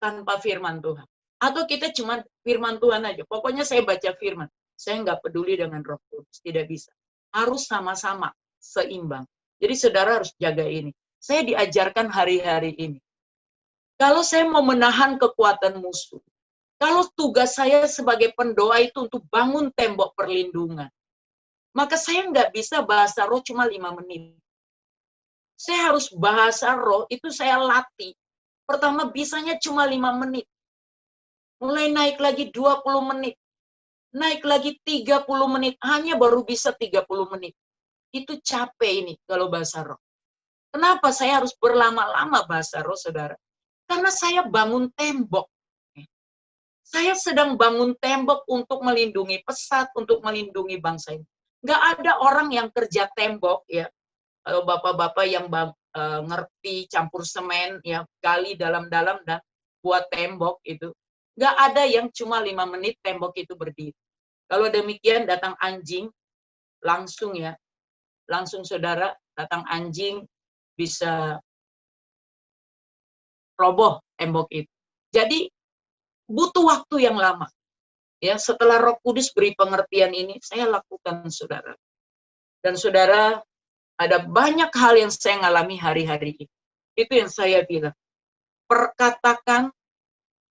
tanpa firman Tuhan. Atau kita cuma firman Tuhan aja. Pokoknya saya baca firman. Saya nggak peduli dengan Roh Kudus. Tidak bisa. Harus sama-sama seimbang. Jadi saudara harus jaga ini. Saya diajarkan hari-hari ini. Kalau saya mau menahan kekuatan musuh, kalau tugas saya sebagai pendoa itu untuk bangun tembok perlindungan, maka saya nggak bisa bahasa roh cuma 5 menit. Saya harus bahasa roh, itu saya latih. Pertama bisanya cuma 5 menit. Mulai naik lagi 20 menit. Naik lagi 30 menit. Hanya baru bisa 30 menit. Itu capek ini kalau bahasa roh. Kenapa saya harus berlama-lama bahasa roh, saudara? Karena saya bangun tembok. Saya sedang bangun tembok untuk melindungi pesat, untuk melindungi bangsa ini. Nggak ada orang yang kerja tembok, ya. Kalau bapak-bapak yang ngerti campur semen, ya gali dalam-dalam dan buat tembok itu. Nggak ada yang cuma 5 menit tembok itu berdiri. Kalau demikian datang anjing, langsung ya, langsung saudara datang anjing bisa roboh tembok itu. Jadi butuh waktu yang lama. Ya, setelah Roh Kudus beri pengertian ini, saya lakukan saudara. Dan saudara, ada banyak hal yang saya alami hari-hari ini. Itu yang saya bilang. Perkatakan,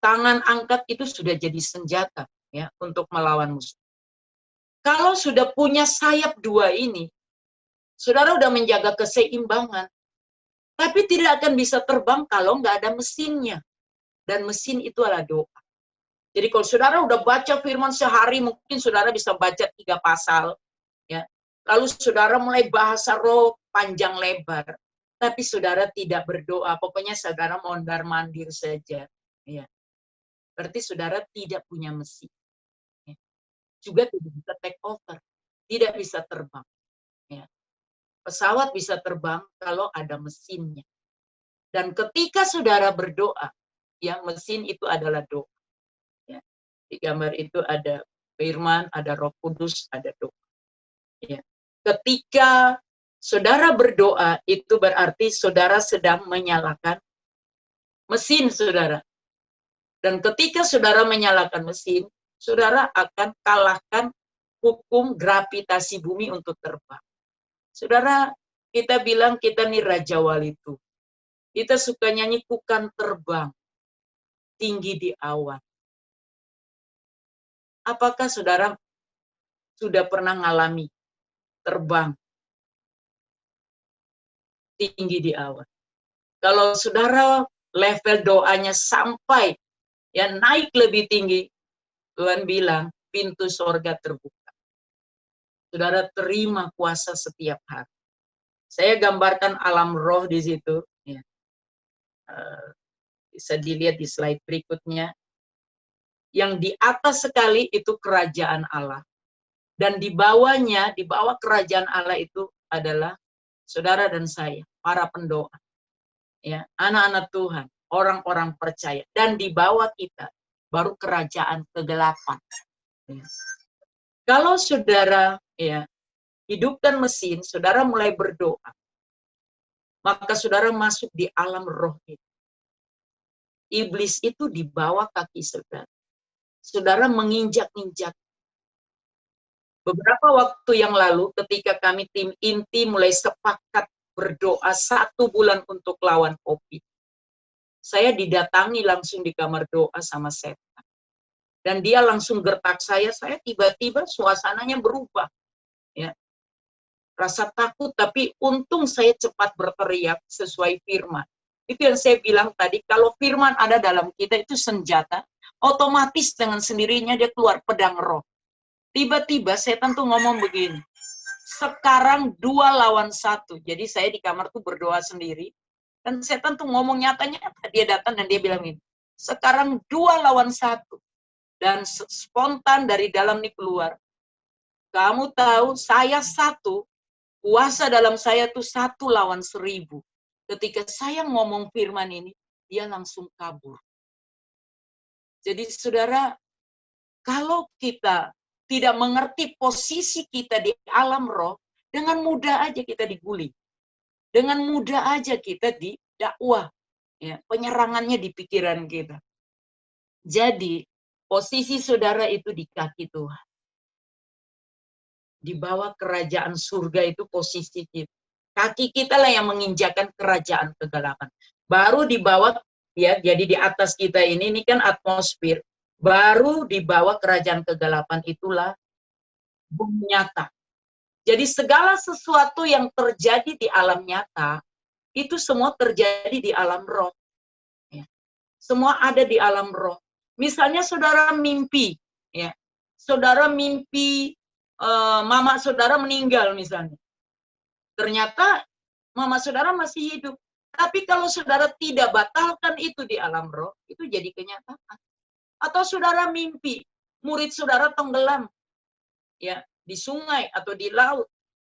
tangan angkat itu sudah jadi senjata ya untuk melawan musuh. Kalau sudah punya sayap dua ini, saudara udah menjaga keseimbangan. Tapi tidak akan bisa terbang kalau nggak ada mesinnya. Dan mesin itu adalah doa. Jadi kalau saudara udah baca firman sehari, mungkin saudara bisa baca 3 pasal. Ya. Lalu saudara mulai bahasa roh panjang lebar. Tapi saudara tidak berdoa. Pokoknya saudara mondar-mandir saja. Ya. Berarti saudara tidak punya mesin. Ya. Juga tidak bisa take over. Tidak bisa terbang. Ya. Pesawat bisa terbang kalau ada mesinnya. Dan ketika saudara berdoa, ya mesin itu adalah doa. Ya. Di gambar itu ada firman, ada Roh Kudus, ada doa. Ya. Ketika saudara berdoa, itu berarti saudara sedang menyalakan mesin saudara. Dan ketika saudara menyalakan mesin, saudara akan kalahkan hukum gravitasi bumi untuk terbang. Saudara, kita bilang kita nih Raja Wali Tuhan. Kita suka nyanyi kukan terbang tinggi di awan. Apakah saudara sudah pernah ngalami terbang tinggi di awan? Kalau saudara level doanya sampai ya naik lebih tinggi, Tuhan bilang pintu sorga terbuka. Saudara terima kuasa setiap hari. Saya gambarkan alam roh di situ. Ya. Bisa dilihat di slide berikutnya. Yang di atas sekali itu kerajaan Allah. Dan di bawahnya, di bawah kerajaan Allah itu adalah saudara dan saya, para pendoa. Ya, anak-anak Tuhan, orang-orang percaya. Dan di bawah kita baru kerajaan kegelapan. Ya. Kalau saudara ya hidupkan mesin, saudara mulai berdoa, maka saudara masuk di alam roh itu. Iblis itu di bawah kaki saudara. Saudara menginjak-injak. Beberapa waktu yang lalu ketika kami tim inti mulai sepakat berdoa 1 bulan untuk lawan COVID. Saya didatangi langsung di kamar doa sama setan. Dan dia langsung gertak saya tiba-tiba suasananya berubah. Ya. Rasa takut, tapi untung saya cepat berteriak sesuai firman. Itu yang saya bilang tadi, kalau firman ada dalam kita itu senjata, otomatis dengan sendirinya dia keluar pedang roh. Tiba-tiba setan tuh ngomong begini, sekarang 2 lawan 1. Jadi saya di kamar tuh berdoa sendiri, dan setan tuh ngomong nyata-nyata, dia datang dan dia bilang ini, sekarang 2 lawan 1. Dan spontan dari dalam nih keluar, kamu tahu saya 1, kuasa dalam saya tuh 1 lawan 1000. Ketika saya ngomong firman ini, dia langsung kabur. Jadi saudara, kalau kita tidak mengerti posisi kita di alam roh, dengan mudah aja kita diguling. Dengan mudah aja kita didakwah. Ya, penyerangannya di pikiran kita. Jadi, posisi saudara itu di kaki Tuhan. Di bawah kerajaan surga itu posisi kita. Kaki kita lah yang menginjakan kerajaan kegelapan. Baru di bawah, ya, jadi di atas kita ini kan atmosfer. Baru di bawah kerajaan kegelapan itulah bumi nyata. Jadi segala sesuatu yang terjadi di alam nyata, itu semua terjadi di alam roh. Ya. Semua ada di alam roh. Misalnya saudara mimpi, ya, saudara mimpi mama saudara meninggal misalnya. Ternyata mama saudara masih hidup. Tapi kalau saudara tidak batalkan itu di alam roh, itu jadi kenyataan. Atau saudara mimpi, murid saudara tenggelam, ya, di sungai atau di laut.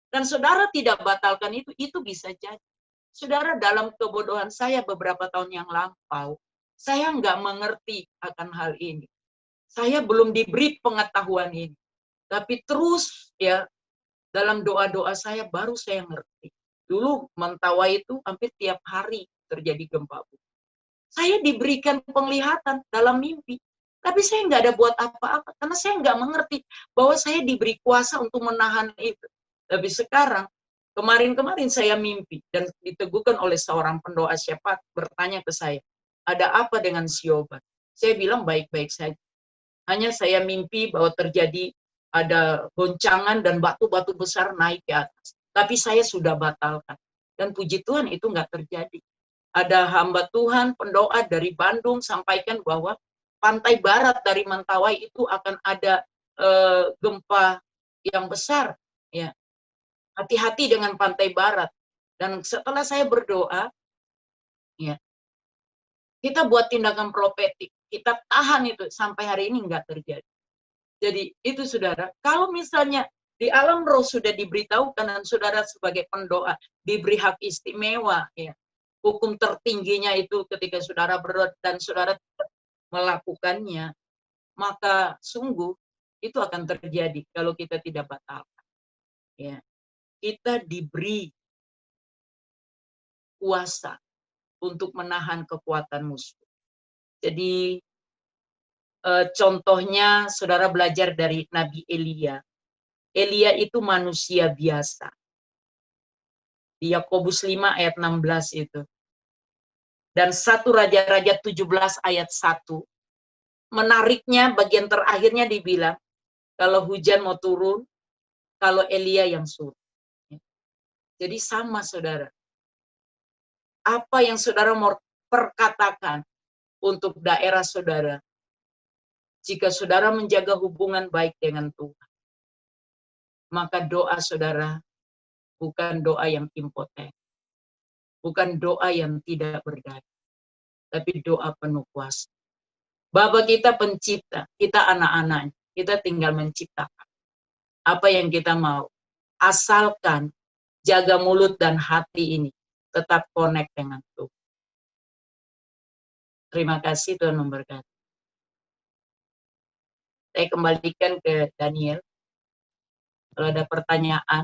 Dan saudara tidak batalkan itu bisa jadi. Saudara, dalam kebodohan saya beberapa tahun yang lampau, saya nggak mengerti akan hal ini. Saya belum diberi pengetahuan ini. Tapi terus ya, dalam doa-doa saya baru saya ngerti. Dulu Mentawai itu hampir tiap hari terjadi gempa bumi. Saya diberikan penglihatan dalam mimpi. Tapi saya nggak ada buat apa-apa. Karena saya nggak mengerti bahwa saya diberi kuasa untuk menahan itu. Tapi sekarang, kemarin-kemarin saya mimpi. Dan diteguhkan oleh seorang pendoa syafaat bertanya ke saya, ada apa dengan Sioban? Saya bilang baik-baik saja. Hanya saya mimpi bahwa terjadi ada goncangan dan batu-batu besar naik ke atas. Tapi saya sudah batalkan. Dan puji Tuhan itu nggak terjadi. Ada hamba Tuhan, pendoa dari Bandung sampaikan bahwa pantai barat dari Mentawai itu akan ada gempa yang besar. Ya, hati-hati dengan pantai barat. Dan setelah saya berdoa, ya, kita buat tindakan profetik. Kita tahan itu sampai hari ini nggak terjadi. Jadi itu saudara, kalau misalnya di alam roh sudah diberitahukan dan saudara sebagai pendoa diberi hak istimewa, ya, hukum tertingginya itu ketika saudara berdoa dan saudara melakukannya, maka sungguh itu akan terjadi kalau kita tidak batalkan. Ya, kita diberi kuasa untuk menahan kekuatan musuh. Jadi contohnya saudara belajar dari Nabi Elia. Elia itu manusia biasa. Di Yakobus 5 ayat 16 itu. Dan 1 Raja-Raja 17 ayat 1. Menariknya bagian terakhirnya dibilang, kalau hujan mau turun, kalau Elia yang suruh. Jadi sama saudara. Apa yang saudara mau perkatakan untuk daerah saudara, jika saudara menjaga hubungan baik dengan Tuhan, maka doa saudara bukan doa yang impoten, bukan doa yang tidak berdaya, tapi doa penuh kuasa. Bapa kita pencipta, kita anak-anaknya, kita tinggal menciptakan apa yang kita mau. Asalkan jaga mulut dan hati ini tetap connect dengan Tuhan. Terima kasih, Tuhan memberkati. Saya kembalikan ke Daniel. Kalau ada pertanyaan.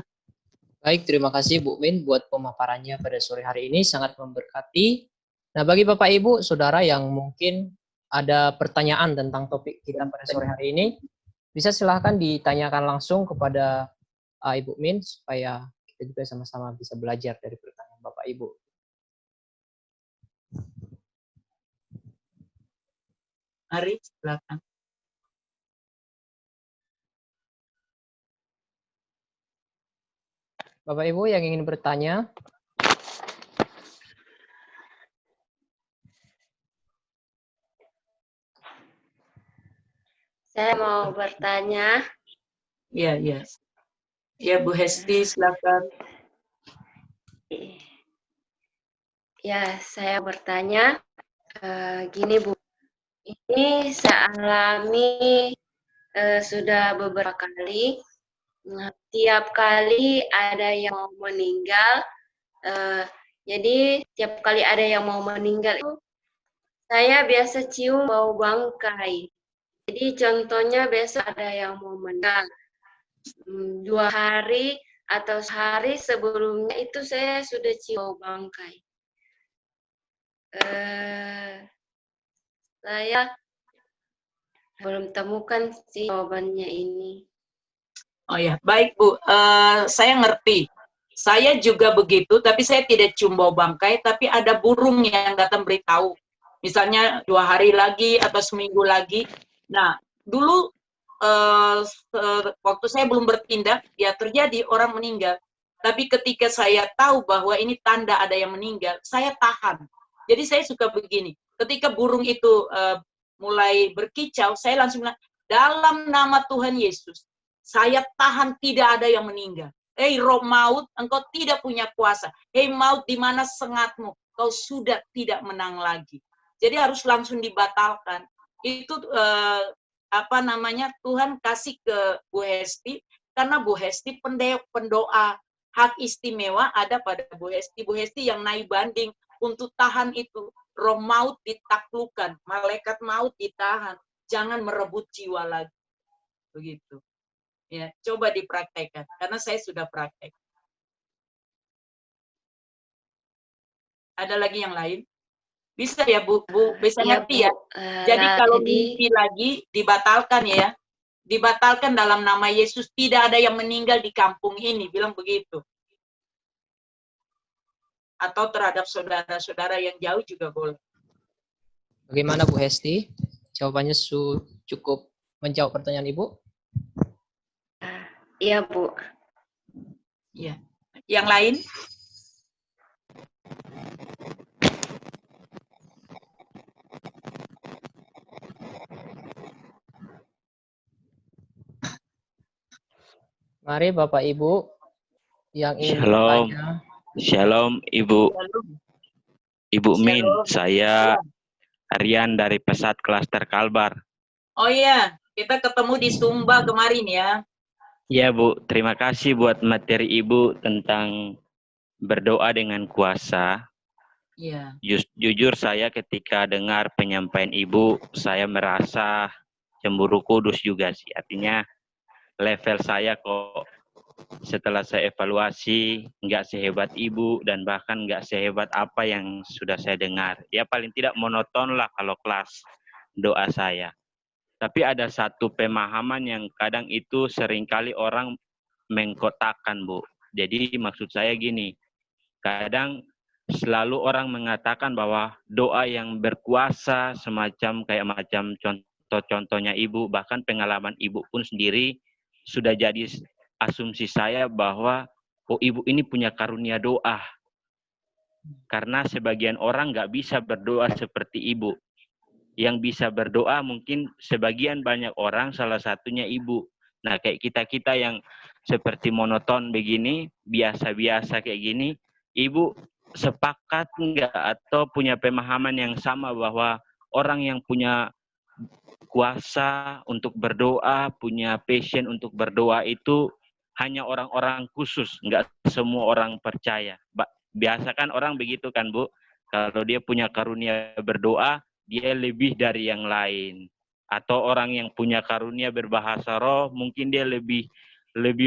Baik, terima kasih Bu Min buat pemaparannya pada sore hari ini, sangat memberkati. Nah, bagi Bapak Ibu, Saudara yang mungkin ada pertanyaan tentang topik kita pada sore hari ini, bisa silahkan ditanyakan langsung kepada Ibu Min, supaya kita juga sama-sama bisa belajar dari pertanyaan Bapak Ibu. Mari, silakan. Bapak Ibu yang ingin bertanya, saya mau bertanya. Ya, ya. Ya, Bu Hesti, silakan. Ya, saya bertanya. Gini Bu, ini saya alami sudah beberapa kali. Nah, tiap kali ada yang mau meninggal, jadi tiap kali ada yang mau meninggal itu saya biasa cium bau bangkai. Jadi contohnya besok ada yang mau meninggal, 2 hari atau sehari sebelumnya itu saya sudah cium bau bangkai. Saya belum temukan sih jawabannya ini. Oh ya, baik Bu. Saya ngerti. Saya juga begitu, tapi saya tidak cium bau bangkai, tapi ada burung yang datang beritahu. Misalnya 2 hari lagi atau seminggu lagi. Nah, dulu waktu saya belum bertindak, ya terjadi orang meninggal. Tapi ketika saya tahu bahwa ini tanda ada yang meninggal, saya tahan. Jadi saya suka begini. Ketika burung itu mulai berkicau, saya langsung bilang, dalam nama Tuhan Yesus, saya tahan, tidak ada yang meninggal. Hei roh maut, engkau tidak punya kuasa. Hei maut, di mana sengatmu? Kau sudah tidak menang lagi. Jadi harus langsung dibatalkan. Itu Tuhan kasih ke Bu Hesti, karena Bu Hesti pendoa. Hak istimewa ada pada Bu Hesti. Bu Hesti yang naik banding untuk tahan itu. Roh maut ditaklukkan, malaikat maut ditahan. Jangan merebut jiwa lagi. Begitu. Ya, coba dipraktekkan karena saya sudah praktek. Ada lagi yang lain? Bisa ya Bu, bisa ngerti ya? Jadi kalau mimpi lagi dibatalkan ya. Dibatalkan dalam nama Yesus, tidak ada yang meninggal di kampung ini, bilang begitu. Atau terhadap saudara-saudara yang jauh juga boleh. bagaimana Bu Hesti? Jawabannya cukup menjawab pertanyaan Ibu? Iya, Bu. Iya. Yang lain? Mari Bapak Ibu yang ingin Shalom. bertanya. Shalom Ibu. Shalom. Ibu Min, Shalom. saya Aryan dari Pesat Klaster Kalbar. Oh iya, kita ketemu di Sumba kemarin ya. Ya Bu, terima kasih buat materi Ibu tentang berdoa dengan kuasa. Iya. Jujur saya ketika dengar penyampaian Ibu, saya merasa cemburu kudus juga sih. Artinya level saya kok setelah saya evaluasi nggak sehebat Ibu dan bahkan nggak sehebat apa yang sudah saya dengar. Ya paling tidak monoton lah kalau kelas doa saya. Tapi ada satu pemahaman yang kadang itu seringkali orang mengkotakkan Bu. Jadi maksud saya gini, kadang selalu orang mengatakan bahwa doa yang berkuasa semacam kayak macam contoh-contohnya ibu, bahkan pengalaman ibu pun sendiri sudah jadi asumsi saya bahwa oh ibu ini punya karunia doa. Karena sebagian orang nggak bisa berdoa seperti ibu. Yang bisa berdoa mungkin sebagian banyak orang, salah satunya ibu. Nah kayak kita-kita yang seperti monoton begini, biasa-biasa kayak gini, ibu sepakat nggak atau punya pemahaman yang sama bahwa orang yang punya kuasa untuk berdoa, punya passion untuk berdoa itu hanya orang-orang khusus, nggak semua orang percaya. Biasa kan orang begitu kan Bu, kalau dia punya karunia berdoa, dia lebih dari yang lain. Atau orang yang punya karunia berbahasa roh, mungkin dia lebih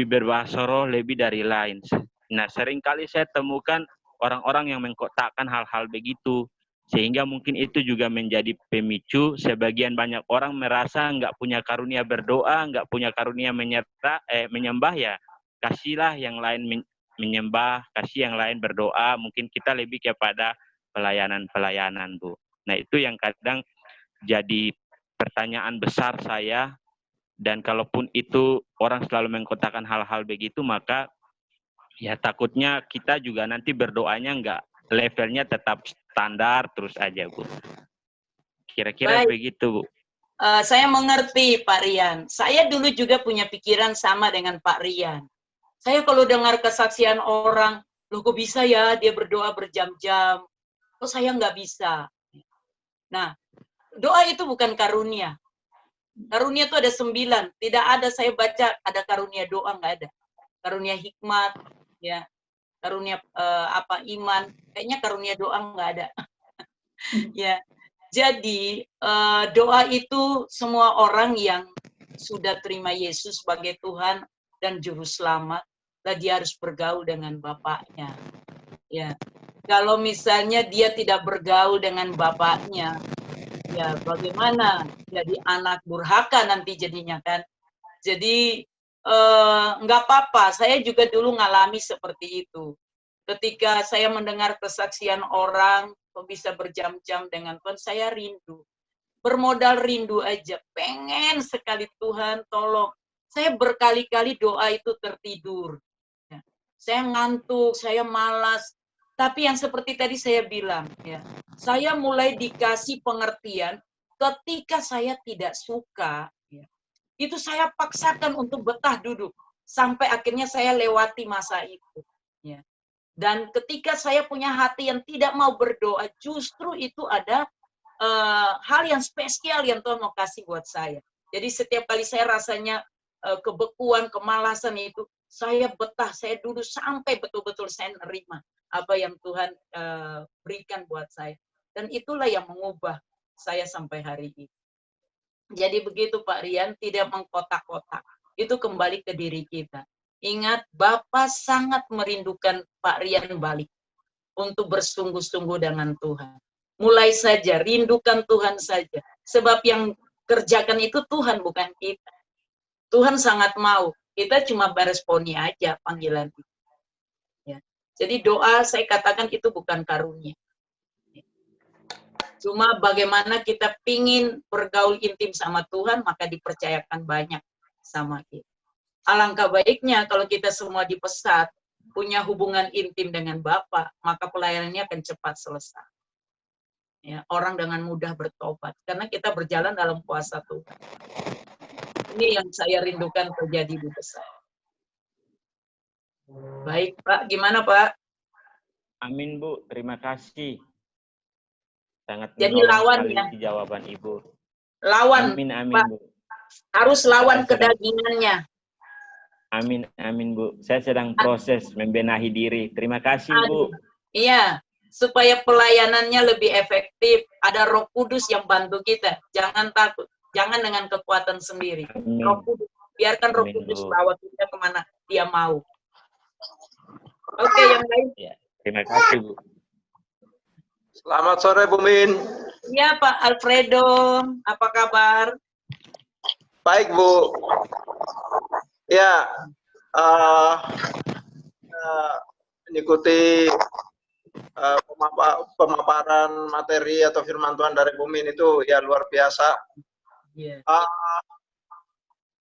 berbahasa roh, lebih dari lain. Nah seringkali saya temukan orang-orang yang mengkotakkan hal-hal begitu. Sehingga mungkin itu juga menjadi pemicu sebagian banyak orang merasa nggak punya karunia berdoa, nggak punya karunia menyembah ya. Kasihlah yang lain menyembah, kasih yang lain berdoa, mungkin kita lebih kepada pelayanan-pelayanan, Bu. Nah, itu yang kadang jadi pertanyaan besar saya, dan kalaupun itu orang selalu mengkotakkan hal-hal begitu, maka ya takutnya kita juga nanti berdoanya nggak, levelnya tetap standar terus aja, Bu. Kira-kira begitu, Bu. Saya mengerti Pak Rian. Saya dulu juga punya pikiran sama dengan Pak Rian. Saya kalau dengar kesaksian orang, loh kok bisa ya dia berdoa berjam-jam, kok saya nggak bisa. Nah, doa itu bukan karunia. Karunia itu ada 9. Tidak ada saya baca ada karunia doa, nggak ada. Karunia hikmat, ya, karunia iman. Kayaknya karunia doa nggak ada. Ya, jadi doa itu semua orang yang sudah terima Yesus sebagai Tuhan dan Juru Selamat, dia harus bergaul dengan Bapaknya. Ya, kalau misalnya dia tidak bergaul dengan Bapaknya, ya bagaimana jadi anak durhaka nanti jadinya kan. Jadi nggak apa-apa, saya juga dulu ngalami seperti itu. Ketika saya mendengar kesaksian orang kok bisa berjam-jam dengan Tuhan, saya rindu. Bermodal rindu aja, pengen sekali Tuhan tolong. Saya berkali-kali doa itu tertidur. Saya ngantuk, saya malas. Tapi yang seperti tadi saya bilang, ya, saya mulai dikasih pengertian ketika saya tidak suka, ya, itu saya paksakan untuk betah duduk sampai akhirnya saya lewati masa itu. Ya. Dan ketika saya punya hati yang tidak mau berdoa, justru itu ada hal yang spesial yang Tuhan mau kasih buat saya. Jadi setiap kali saya rasanya kebekuan, kemalasan itu, saya betah, saya duduk sampai betul-betul saya nerima apa yang Tuhan berikan buat saya. Dan itulah yang mengubah saya sampai hari ini. Jadi begitu Pak Rian, tidak mengkotak-kotak. Itu kembali ke diri kita. Ingat, Bapak sangat merindukan Pak Rian balik untuk bersungguh-sungguh dengan Tuhan. Mulai saja, rindukan Tuhan saja. Sebab yang kerjakan itu Tuhan, bukan kita. Tuhan sangat mau. Kita cuma meresponi aja panggilan itu. Ya. Jadi doa, saya katakan itu bukan karunia. Cuma bagaimana kita pingin bergaul intim sama Tuhan, maka dipercayakan banyak sama kita. Alangkah baiknya kalau kita semua dipesat, punya hubungan intim dengan Bapa, maka pelayanannya akan cepat selesai. Ya, orang dengan mudah bertobat, karena kita berjalan dalam kuasa Tuhan. Ini yang saya rindukan terjadi di besar. Baik Pak, gimana Pak? Amin Bu, terima kasih. Sangat jadi lawan ya jawaban Ibu. Lawan, amin, amin, Pak. Bu. Harus lawan kedagingannya. Amin, amin Bu. Saya sedang proses membenahi diri. Terima kasih Bu. Iya, supaya pelayanannya lebih efektif. Ada Roh Kudus yang bantu kita. Jangan takut, jangan dengan kekuatan sendiri. Amin. Roh Kudus, biarkan Roh Amin, Kudus Bu. bawa kita kemana dia mau. Oke, yang lain. Ya, terima kasih Bu. Selamat sore Bu Min. Iya Pak Alfredo, apa kabar? Baik Bu. Ya, mengikuti pemaparan materi atau firman Tuhan dari Bu Min itu ya luar biasa. Iya.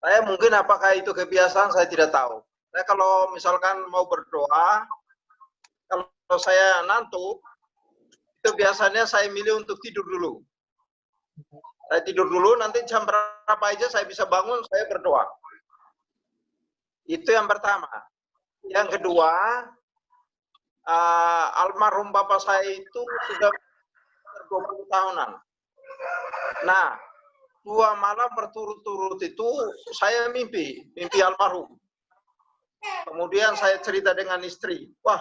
Saya mungkin apakah itu kebiasaan, saya tidak tahu. Saya kalau misalkan mau berdoa, kalau saya ngantuk, itu biasanya saya milih untuk tidur dulu. Saya tidur dulu, nanti jam berapa aja saya bisa bangun, saya berdoa. Itu yang pertama. Yang kedua, almarhum bapak saya itu sudah 20 tahunan. Nah, 2 malam berturut-turut itu saya mimpi almarhum. Kemudian saya cerita dengan istri, wah,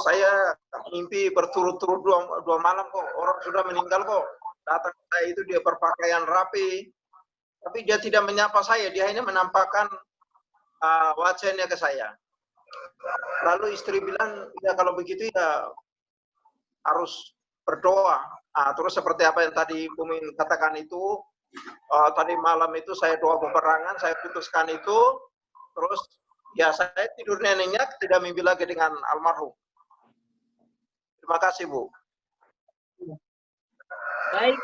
saya mimpi berturut-turut 2 malam kok, orang sudah meninggal kok. Datang saya itu dia berpakaian rapi, tapi dia tidak menyapa saya, dia hanya menampakkan wajahnya ke saya. Lalu istri bilang, ya kalau begitu ya harus berdoa. Terus seperti apa yang tadi Bu Min katakan itu, tadi malam itu saya doa beberangan, saya putuskan itu, terus ya saya tidurnya nyenyak, tidak mimpi lagi dengan almarhum. Terima kasih Bu. Baik,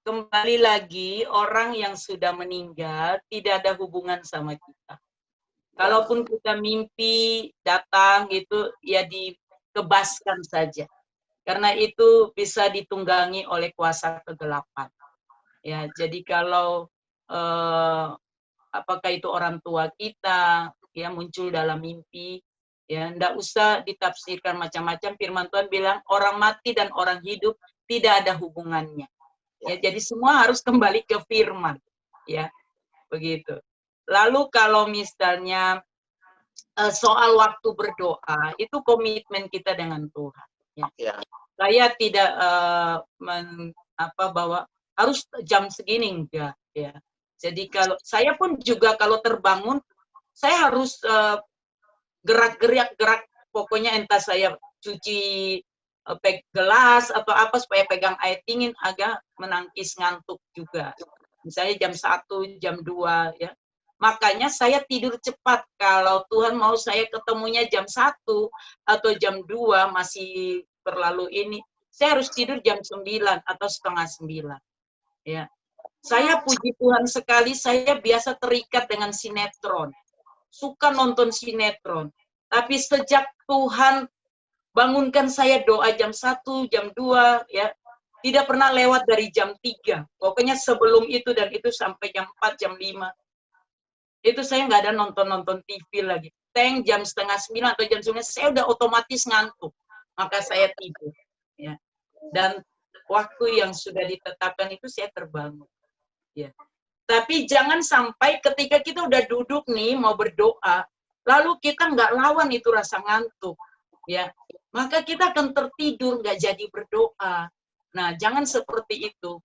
kembali lagi orang yang sudah meninggal tidak ada hubungan sama kita. Kalaupun kita mimpi datang gitu, ya dikebaskan saja. Karena itu bisa ditunggangi oleh kuasa kegelapan. Ya, jadi kalau apakah itu orang tua kita ya muncul dalam mimpi, ya enggak usah ditafsirkan macam-macam. Firman Tuhan bilang orang mati dan orang hidup tidak ada hubungannya. Ya, jadi semua harus kembali ke firman, ya begitu. Lalu kalau misalnya soal waktu berdoa, itu komitmen kita dengan Tuhan. Ya. Saya tidak bahwa harus jam segini, enggak. Ya. Jadi kalau saya pun juga kalau terbangun, saya harus gerak, pokoknya entah saya cuci gelas atau apa supaya pegang air dingin agak menangkis ngantuk juga. Misalnya jam 1, jam 2 ya. Makanya saya tidur cepat. Kalau Tuhan mau saya ketemunya jam 1 atau jam 2 masih terlalu ini, saya harus tidur jam 9 atau setengah 9. Ya. Saya puji Tuhan sekali, saya biasa terikat dengan sinetron. Suka nonton sinetron. Tapi sejak Tuhan bangunkan saya doa jam 1, jam 2, ya tidak pernah lewat dari jam 3. Pokoknya sebelum itu dan itu sampai jam 4, jam 5. Itu saya nggak ada nonton TV lagi. Jam setengah 9 atau jam 9, saya udah otomatis ngantuk. Maka saya tidur. Ya. Dan waktu yang sudah ditetapkan itu saya terbangun. Ya. Tapi jangan sampai ketika kita udah duduk nih mau berdoa, lalu kita nggak lawan itu rasa ngantuk. Ya. Maka kita akan tertidur, nggak jadi berdoa. Nah, jangan seperti itu.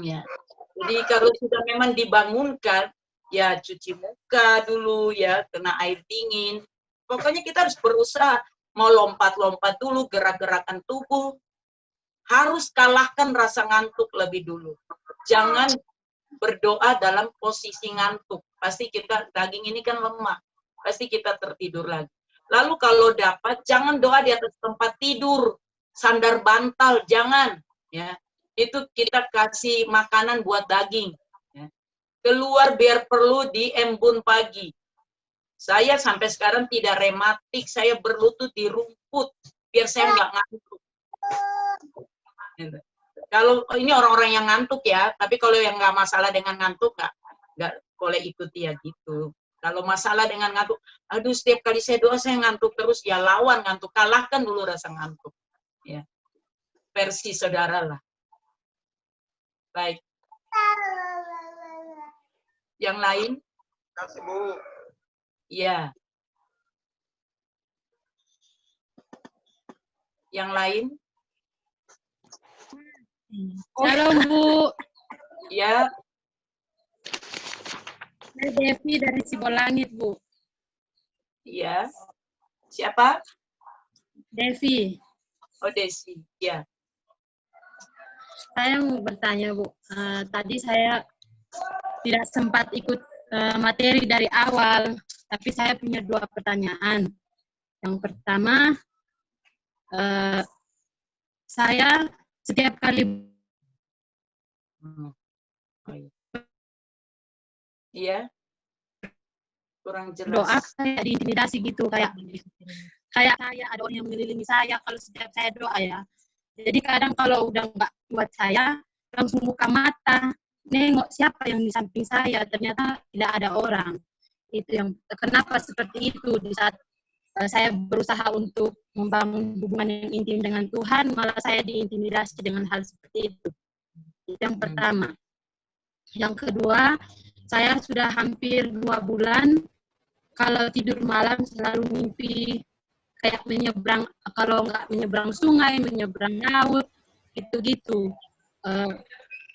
Ya. Jadi kalau sudah memang dibangunkan, ya cuci muka dulu, ya kena air dingin. Pokoknya kita harus berusaha mau lompat-lompat dulu, gerak-gerakan tubuh. Harus kalahkan rasa ngantuk lebih dulu. Jangan berdoa dalam posisi ngantuk. Pasti kita, daging ini kan lemah. Pasti kita tertidur lagi. Lalu kalau dapat, jangan doa di atas tempat tidur. Sandar bantal, jangan. Ya, itu kita kasih makanan buat daging. Ya. Keluar biar perlu di embun pagi. Saya sampai sekarang tidak rematik, saya berlutut di rumput, biar saya nggak ngantuk. Kalau ini orang-orang yang ngantuk ya, tapi kalau yang nggak masalah dengan ngantuk, nggak boleh ikuti ya gitu. Kalau masalah dengan ngantuk, aduh setiap kali saya doa saya ngantuk terus, ya lawan ngantuk, kalahkan dulu rasa ngantuk. Ya. Versi saudara lah. Baik. Yang lain? Terima kasih Bu. Ya. Yang lain? Halo Bu. Ya. Saya Devi dari Sibolangit Bu. Ya. Siapa? Devi. Oh, Desi. Ya. Saya mau bertanya Bu. Tadi saya tidak sempat ikut materi dari awal, tapi saya punya 2 pertanyaan. Yang pertama, saya setiap kali Iya, kurang doa jelas. saya diintimidasi gitu, kayak saya ada orang yang mengelilingi saya kalau setiap saya doa ya. Jadi kadang kalau udah nggak buat saya langsung buka mata nengok siapa yang di samping saya, ternyata tidak ada orang. Itu yang kenapa seperti itu di saat saya berusaha untuk membangun hubungan yang intim dengan Tuhan, malah saya diintimidasi dengan hal seperti itu. Itu yang pertama. Yang kedua, saya sudah hampir 2 bulan kalau tidur malam selalu mimpi kayak menyeberang, kalau nggak menyeberang sungai, menyeberang laut, gitu-gitu.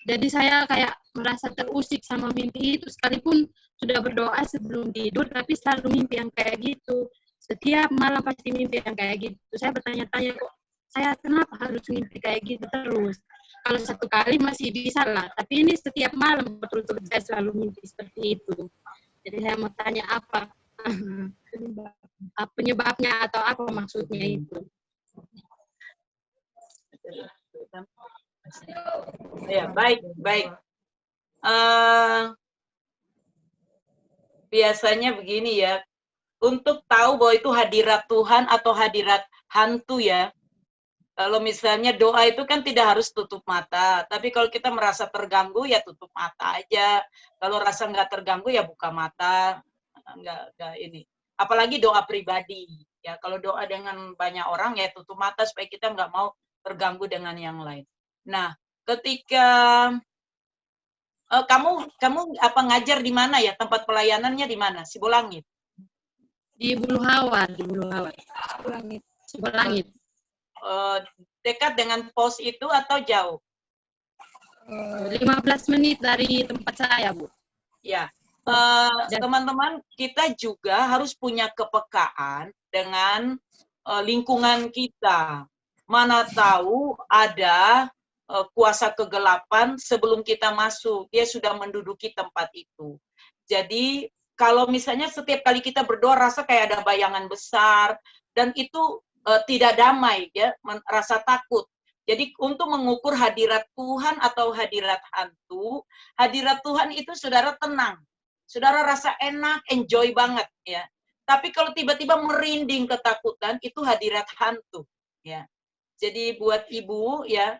Jadi saya kayak merasa terusik sama mimpi itu, sekalipun sudah berdoa sebelum tidur, tapi selalu mimpi yang kayak gitu. Setiap malam pasti mimpi yang kayak gitu. Saya bertanya-tanya, kok saya kenapa harus mimpi kayak gitu terus? Kalau satu kali masih bisa lah, tapi ini setiap malam betul-betul saya selalu mimpi seperti itu. Jadi saya mau tanya apa penyebabnya atau apa maksudnya itu. Ya, baik. Biasanya begini ya, untuk tahu bahwa itu hadirat Tuhan atau hadirat hantu ya. Kalau misalnya doa itu kan tidak harus tutup mata, tapi kalau kita merasa terganggu ya tutup mata aja. Kalau rasa nggak terganggu ya buka mata, nggak ini. Apalagi doa pribadi ya. Kalau doa dengan banyak orang ya tutup mata supaya kita nggak mau terganggu dengan yang lain. Nah, ketika kamu apa ngajar di mana ya, tempat pelayanannya di mana? Sibulangit. Di Bulu Hawa. Sibulangit. Dekat dengan pos itu atau jauh? 15 menit dari tempat saya, Bu. Ya, teman-teman, kita juga harus punya kepekaan dengan lingkungan kita. Mana tahu ada kuasa kegelapan sebelum kita masuk, dia sudah menduduki tempat itu. Jadi, kalau misalnya setiap kali kita berdoa rasa kayak ada bayangan besar, dan itu tidak damai, ya, rasa takut. Jadi untuk mengukur hadirat Tuhan atau hadirat hantu, hadirat Tuhan itu saudara tenang. Saudara rasa enak, enjoy banget ya. Tapi kalau tiba-tiba merinding ketakutan, itu hadirat hantu ya. Jadi buat ibu ya,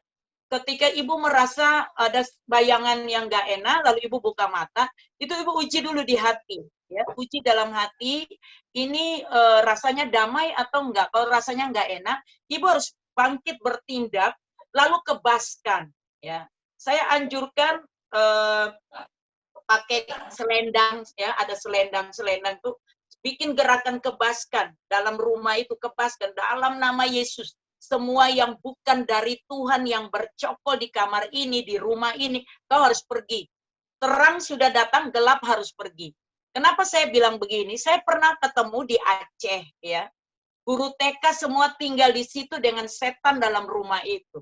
ketika ibu merasa ada bayangan yang gak enak, lalu ibu buka mata, itu ibu uji dulu di hati ya, uji dalam hati, ini rasanya damai atau enggak. Kalau rasanya enggak enak, ibu harus bangkit bertindak, lalu kebaskan ya. Saya anjurkan pakai selendang ya, ada selendang tuh bikin gerakan kebaskan dalam rumah itu, kebaskan dalam nama Yesus. Semua yang bukan dari Tuhan yang bercokol di kamar ini, di rumah ini, kau harus pergi. Terang sudah datang, gelap harus pergi. Kenapa saya bilang begini? Saya pernah ketemu di Aceh ya. Guru TK semua tinggal di situ dengan setan dalam rumah itu.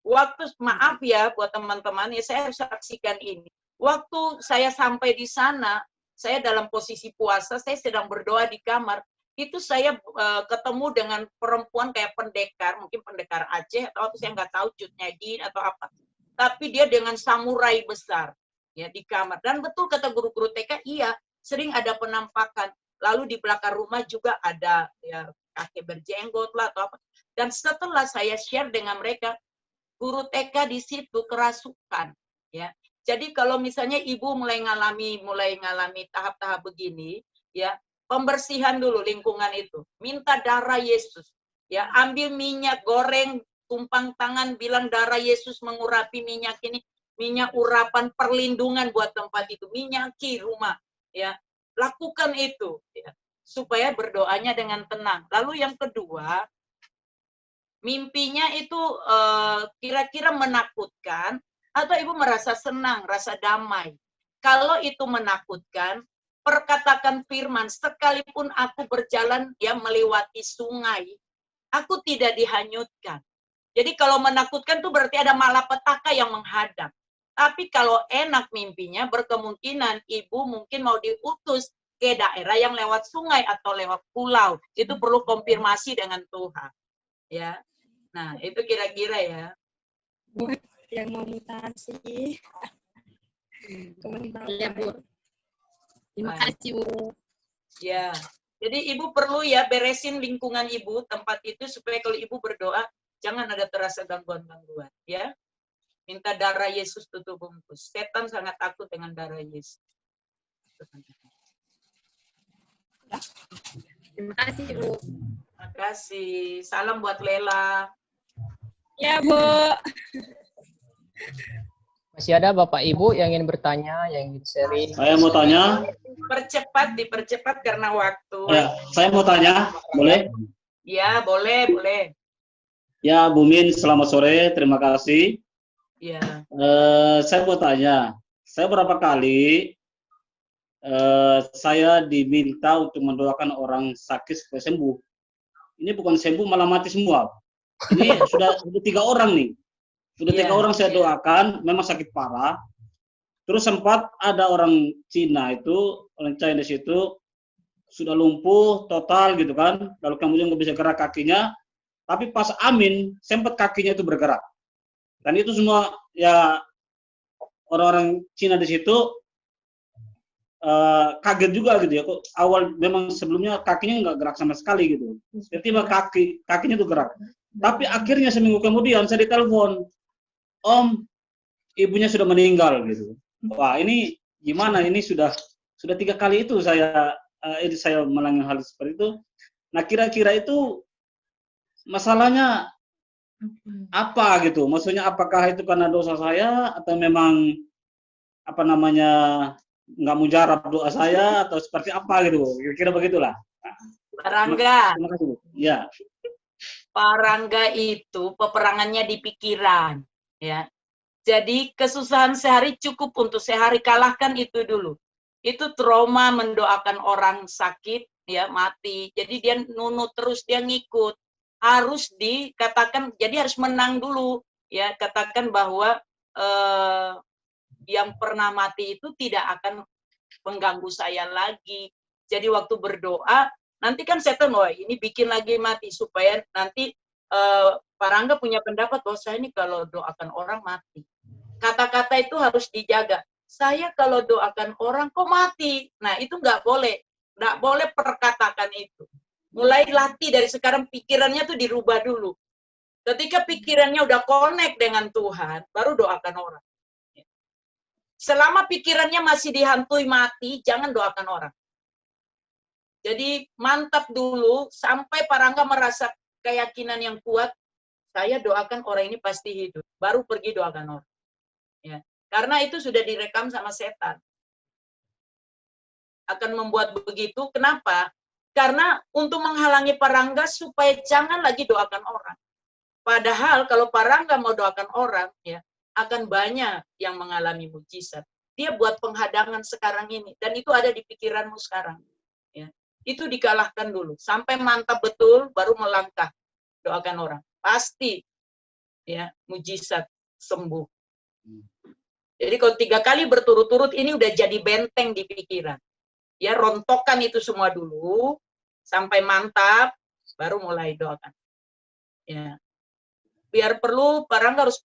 Waktu, maaf ya buat teman-teman, ya saya harus saksikan ini. Waktu saya sampai di sana, saya dalam posisi puasa, saya sedang berdoa di kamar. Itu saya ketemu dengan perempuan kayak pendekar, mungkin pendekar Aceh, atau saya nggak tahu cutnya jin atau apa. Tapi dia dengan samurai besar ya di kamar. Dan betul kata guru-guru TK, iya, sering ada penampakan. Lalu di belakang rumah juga ada ya kakek berjenggot lah atau apa. Dan setelah saya share dengan mereka, guru TK di situ kerasukan ya. Jadi kalau misalnya ibu mulai ngalami tahap-tahap begini ya, pembersihan dulu lingkungan itu. Minta darah Yesus. Ya, ambil minyak goreng, tumpang tangan bilang darah Yesus mengurapi minyak ini, minyak urapan perlindungan buat tempat itu, minyaki rumah ya. Lakukan itu ya, supaya berdoanya dengan tenang. Lalu yang kedua, mimpinya itu kira-kira menakutkan atau ibu merasa senang, rasa damai. Kalau itu menakutkan, perkatakan firman, sekalipun aku berjalan ya melewati sungai, aku tidak dihanyutkan. Jadi kalau menakutkan itu berarti ada malapetaka yang menghadap. Tapi kalau enak mimpinya, berkemungkinan ibu mungkin mau diutus ke daerah yang lewat sungai atau lewat pulau. Itu perlu konfirmasi dengan Tuhan. Ya. Nah, itu kira-kira ya. Buat yang mau mutasi. Iya, Bu. Terima Baik. kasih, Bu. Ya. Jadi ibu perlu ya beresin lingkungan ibu, tempat itu supaya kalau ibu berdoa jangan ada terasa gangguan-gangguan, ya. Minta darah Yesus tutup bungkus. Setan sangat takut dengan darah Yesus. Terima kasih, Bu. Terima kasih. Salam buat Lela. Ya, Bu. Masih ada Bapak Ibu yang ingin bertanya, yang ingin sharing? Saya mau tanya. Dipercepat karena waktu. Ya, saya mau tanya, boleh? Ya, boleh. Ya, Bu Min, selamat sore. Terima kasih. Ya. Saya mau tanya, saya berapa kali saya diminta untuk mendoakan orang sakit supaya sembuh. Ini bukan sembuh, malah mati semua. Ini sudah 3 orang nih. Sudah 3 orang saya doakan, memang sakit parah. Terus sempat ada orang Cina itu, orang Chinese itu sudah lumpuh total gitu kan, lalu kemudian nggak bisa gerak kakinya, tapi pas amin sempat kakinya itu bergerak. Dan itu semua ya orang-orang Cina di situ kaget juga gitu ya, kok awal memang sebelumnya kakinya nggak gerak sama sekali gitu. Tiba-tiba kakinya itu gerak. Tapi akhirnya seminggu kemudian saya ditelepon, Om, ibunya sudah meninggal gitu. Wah, ini gimana? Ini sudah 3 kali itu saya melalui hal seperti itu. Nah, kira-kira itu masalahnya apa gitu? Maksudnya apakah itu karena dosa saya atau memang apa namanya nggak mujarab doa saya atau seperti apa gitu? Kira-kira begitulah. Pak Rangga. Terima kasih, Bu. Ya. Pak Rangga itu peperangannya di pikiran, ya. Jadi kesusahan sehari cukup untuk sehari, kalahkan itu dulu. Itu trauma mendoakan orang sakit, ya mati. Jadi dia nunut terus, dia ngikut. Harus dikatakan, jadi harus menang dulu, ya. Katakan bahwa yang pernah mati itu tidak akan mengganggu saya lagi. Jadi waktu berdoa, nanti kan setan, wah ini bikin lagi mati supaya nanti Pak Rangga punya pendapat bahwa saya ini kalau doakan orang mati. Kata-kata itu harus dijaga. Saya kalau doakan orang kok mati. Nah, itu nggak boleh. Nggak boleh perkatakan itu. Mulai latih dari sekarang, pikirannya tuh dirubah dulu. Ketika pikirannya udah connect dengan Tuhan, baru doakan orang. Selama pikirannya masih dihantui mati, jangan doakan orang. Jadi mantap dulu, sampai Pak Rangga merasa keyakinan yang kuat, saya doakan orang ini pasti hidup. Baru pergi doakan orang. Ya. Karena itu sudah direkam sama setan. Akan membuat begitu, kenapa? Karena untuk menghalangi Pak Rangga supaya jangan lagi doakan orang. Padahal kalau Pak Rangga mau doakan orang, ya akan banyak yang mengalami mujizat. Dia buat penghadangan sekarang ini, dan itu ada di pikiranmu sekarang. Ya. Itu dikalahkan dulu, sampai mantap betul, baru melangkah doakan orang. Pasti, ya mujizat sembuh. Jadi kalau 3 kali berturut-turut ini udah jadi benteng di pikiran. Ya rontokan itu semua dulu sampai mantap, baru mulai doakan. Ya. Biar perlu Pak Rangga harus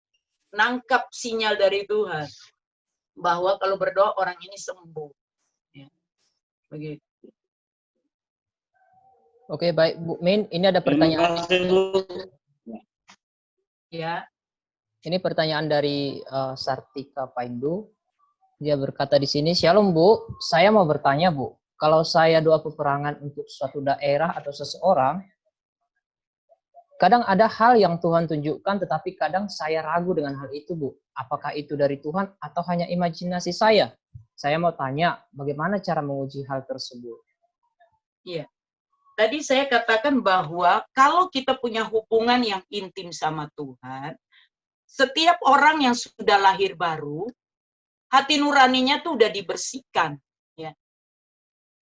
nangkap sinyal dari Tuhan bahwa kalau berdoa orang ini sembuh. Ya. Begitu. Oke, baik Bu Min, ini ada pertanyaan. Terima kasih, Bu. Ya. Ini pertanyaan dari Sartika Paindu. Dia berkata di sini, Shalom Bu, saya mau bertanya Bu, kalau saya doa peperangan untuk suatu daerah atau seseorang, kadang ada hal yang Tuhan tunjukkan, tetapi kadang saya ragu dengan hal itu Bu. Apakah itu dari Tuhan atau hanya imajinasi saya? Saya mau tanya, bagaimana cara menguji hal tersebut? Iya. Tadi saya katakan bahwa kalau kita punya hubungan yang intim sama Tuhan, setiap orang yang sudah lahir baru, hati nuraninya tuh udah dibersihkan. Ya.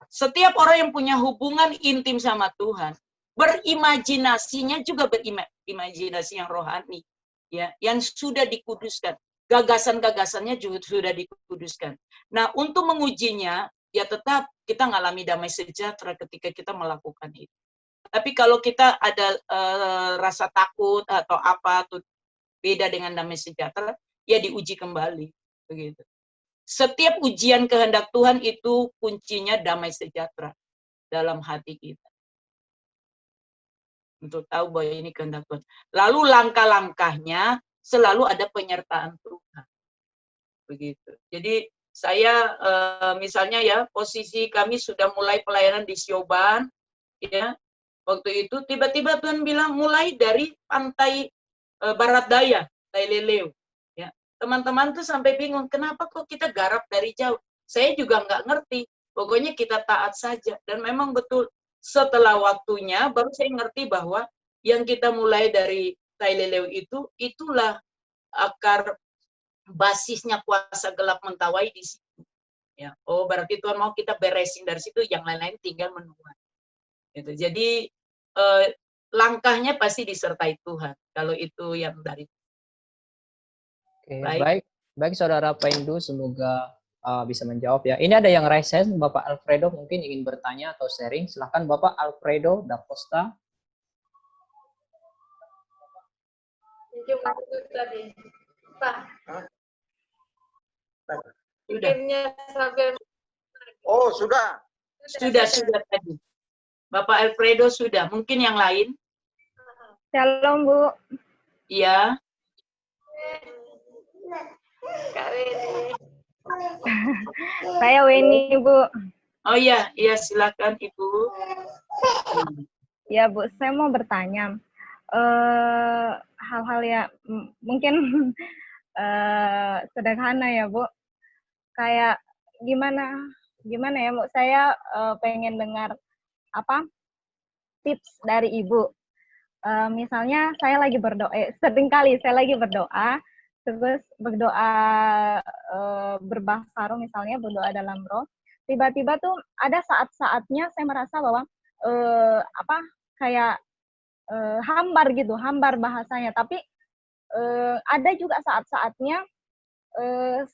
Setiap orang yang punya hubungan intim sama Tuhan, berimajinasinya juga berimajinasi yang rohani. Ya, yang sudah dikuduskan. Gagasan-gagasannya juga sudah dikuduskan. Nah, untuk mengujinya, ya tetap kita ngalami damai sejahtera ketika kita melakukan itu. Tapi kalau kita ada rasa takut atau apa tuh beda dengan damai sejahtera, ya diuji kembali begitu. Setiap ujian kehendak Tuhan itu kuncinya damai sejahtera dalam hati kita. Untuk tahu bahwa ini kehendak Tuhan. Lalu langkah-langkahnya selalu ada penyertaan Tuhan. Begitu. Jadi saya misalnya ya, posisi kami sudah mulai pelayanan di Sioban, ya. Waktu itu tiba-tiba Tuhan bilang mulai dari pantai barat daya, Taileleu. Ya. Teman-teman tuh sampai bingung, kenapa kok kita garap dari jauh? Saya juga nggak ngerti. Pokoknya kita taat saja. Dan memang betul, setelah waktunya baru saya ngerti bahwa yang kita mulai dari Taileleu itu, itulah akar basisnya kuasa gelap mentawai di situ. Ya, oh berarti Tuhan mau kita beresin dari situ, yang lain-lain tinggal menuai. Gitu. Jadi langkahnya pasti disertai Tuhan. Kalau itu yang dari. Oke, baik Saudara Pendu, semoga bisa menjawab ya. Ini ada yang raise hand, Bapak Alfredo mungkin ingin bertanya atau sharing. Silahkan Bapak Alfredo da Costa. Pak. Oh, sudah. Sudah tadi. Bapak Alfredo sudah. Mungkin yang lain? Shalom, Bu. Iya. Kak Weni. Saya Weni, Bu. Oh iya, silakan Ibu. Ya, Bu, saya mau bertanya. Hal-hal ya mungkin sederhana ya, Bu. Kayak gimana ya, Bu? Saya pengen dengar tips dari Ibu. Misalnya saya lagi berdoa, seringkali saya lagi berdoa, terus berdoa berbahasa roh, misalnya berdoa dalam roh, tiba-tiba tuh ada saat-saatnya saya merasa bahwa kayak hambar gitu, hambar bahasanya, tapi ada juga saat-saatnya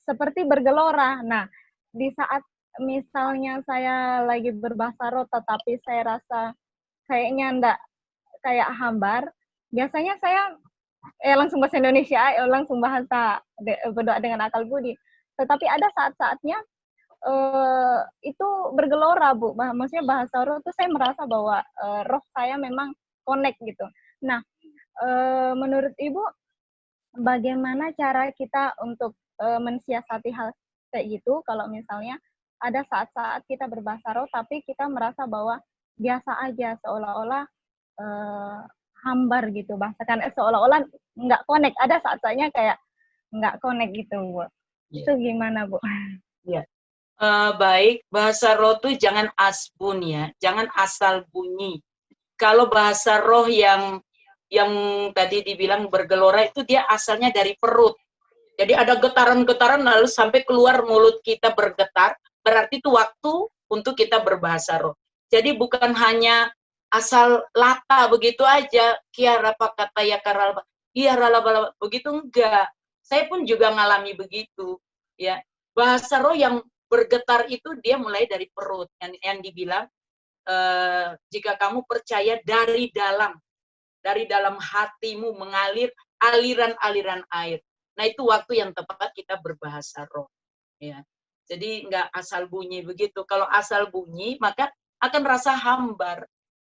seperti bergelora. Nah, di saat misalnya saya lagi berbahasa roh, tetapi saya rasa kayaknya enggak kayak hambar, biasanya saya langsung bahasa Indonesia, langsung bahasa berdoa dengan akal budi. Tetapi ada saat-saatnya itu bergelora, Bu. Maksudnya bahasa roh itu saya merasa bahwa roh saya memang connect gitu. Nah, menurut Ibu, bagaimana cara kita untuk mensiasati hal kayak gitu kalau misalnya ada saat-saat kita berbahasa roh tapi kita merasa bahwa biasa aja, seolah-olah hambar gitu, bahkan seolah-olah nggak connect, ada saat-saatnya kayak nggak connect gitu, Bu. Itu gimana, Bu? Iya. Baik, bahasa roh tuh jangan asbun ya, jangan asal bunyi. Kalau bahasa roh yang tadi dibilang bergelora itu dia asalnya dari perut. Jadi ada getaran-getaran lalu sampai keluar mulut kita bergetar, berarti itu waktu untuk kita berbahasa roh. Jadi bukan hanya asal lata begitu aja, kiara pakata ya karalba, kiara begitu enggak. Saya pun juga ngalami begitu, ya. Bahasa roh yang bergetar itu dia mulai dari perut, yang dibilang jika kamu percaya dari dalam hatimu mengalir aliran-aliran air. Nah, itu waktu yang tepat kita berbahasa roh, ya. Jadi enggak asal bunyi begitu. Kalau asal bunyi maka akan rasa hambar.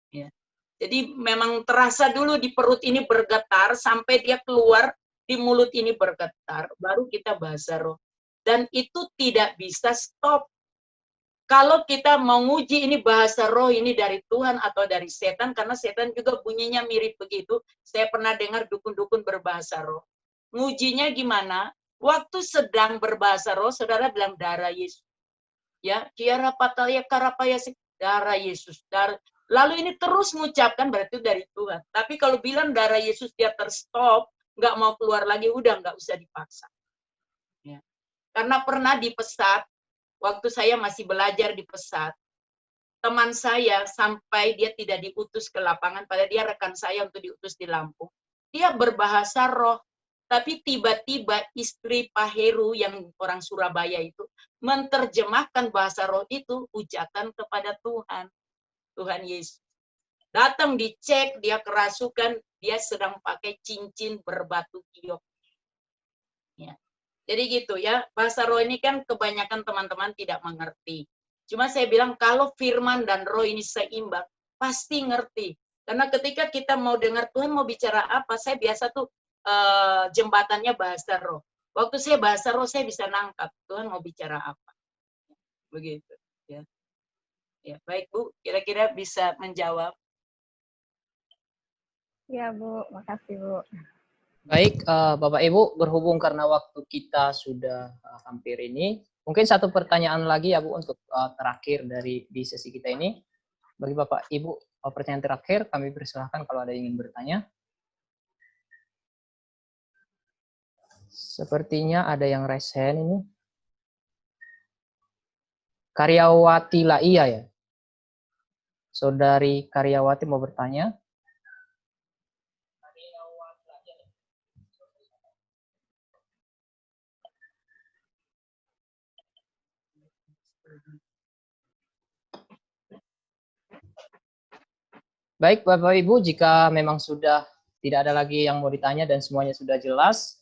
Ya. Jadi memang terasa dulu di perut ini bergetar sampai dia keluar di mulut ini bergetar, baru kita bahasa roh. Dan itu tidak bisa stop. Kalau kita menguji ini bahasa roh ini dari Tuhan atau dari setan, karena setan juga bunyinya mirip begitu. Saya pernah dengar dukun-dukun berbahasa roh. Ngujinya gimana? Waktu sedang berbahasa roh, saudara bilang darah Yesus. Ya, kiara pataya karapaya darah Yesus. Lalu ini terus mengucapkan berarti dari Tuhan. Tapi kalau bilang darah Yesus dia terstop, nggak mau keluar lagi, udah nggak usah dipaksa. Ya. Karena pernah di Pesat, waktu saya masih belajar di Pesat, teman saya sampai dia tidak diutus ke lapangan, padahal dia rekan saya untuk diutus di Lampung. Dia berbahasa roh, tapi tiba-tiba istri Pak Heru yang orang Surabaya itu menerjemahkan bahasa roh itu, ujakan kepada Tuhan. Tuhan Yesus. Datang dicek, dia kerasukan, dia sedang pakai cincin berbatu giok. Ya. Jadi gitu ya, bahasa roh ini kan kebanyakan teman-teman tidak mengerti. Cuma saya bilang kalau firman dan roh ini seimbang, pasti ngerti. Karena ketika kita mau dengar Tuhan mau bicara apa, saya biasa tuh jembatannya bahasa roh. Waktu saya bahasa roh, saya bisa nangkap Tuhan mau bicara apa. Begitu. Ya, ya baik Bu, kira-kira bisa menjawab. Ya Bu, makasih Bu. Baik, Bapak Ibu, berhubung karena waktu kita sudah hampir ini, mungkin satu pertanyaan lagi ya Bu untuk terakhir di sesi kita ini. Bagi Bapak Ibu, pertanyaan terakhir kami persilahkan kalau ada yang ingin bertanya. Sepertinya ada yang raise hand ini. Karyawati Laia ya. Saudari Karyawati mau bertanya. Baik Bapak Ibu, jika memang sudah tidak ada lagi yang mau ditanya dan semuanya sudah jelas,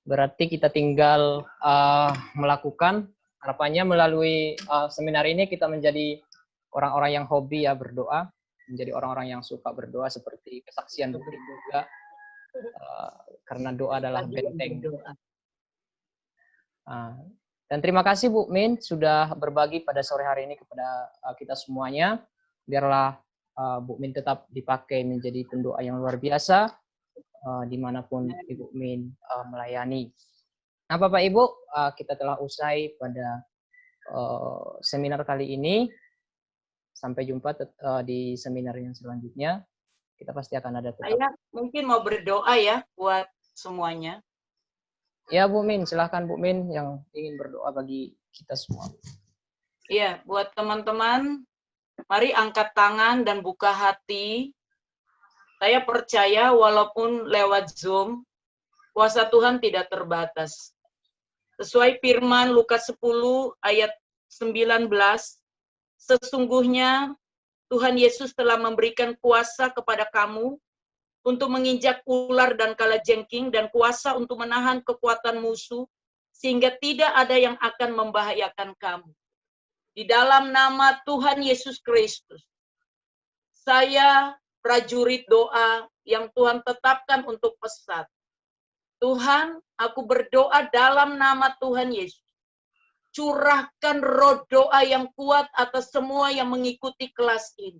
berarti kita tinggal melakukan, harapannya melalui seminar ini kita menjadi orang-orang yang hobi ya berdoa, menjadi orang-orang yang suka berdoa seperti kesaksian Bu Rin juga, karena doa adalah benteng. Dan terima kasih Bu Min sudah berbagi pada sore hari ini kepada kita semuanya. Biarlah Bu Min tetap dipakai menjadi pendoa yang luar biasa dimanapun Ibu Min melayani. Nah Bapak Ibu, kita telah usai pada seminar kali ini. Sampai jumpa di seminar yang selanjutnya. Kita pasti akan ada tetap. Saya mungkin mau berdoa ya buat semuanya. Ya Bu Min, silahkan Bu Min yang ingin berdoa bagi kita semua. Iya, buat teman-teman, mari angkat tangan dan buka hati. Saya percaya walaupun lewat Zoom, kuasa Tuhan tidak terbatas. Sesuai firman Lukas 10 ayat 19, sesungguhnya Tuhan Yesus telah memberikan kuasa kepada kamu untuk menginjak ular dan kalajengking dan kuasa untuk menahan kekuatan musuh, sehingga tidak ada yang akan membahayakan kamu. Di dalam nama Tuhan Yesus Kristus, saya prajurit doa yang Tuhan tetapkan untuk pesat. Tuhan, aku berdoa dalam nama Tuhan Yesus. Curahkan roh doa yang kuat atas semua yang mengikuti kelas ini.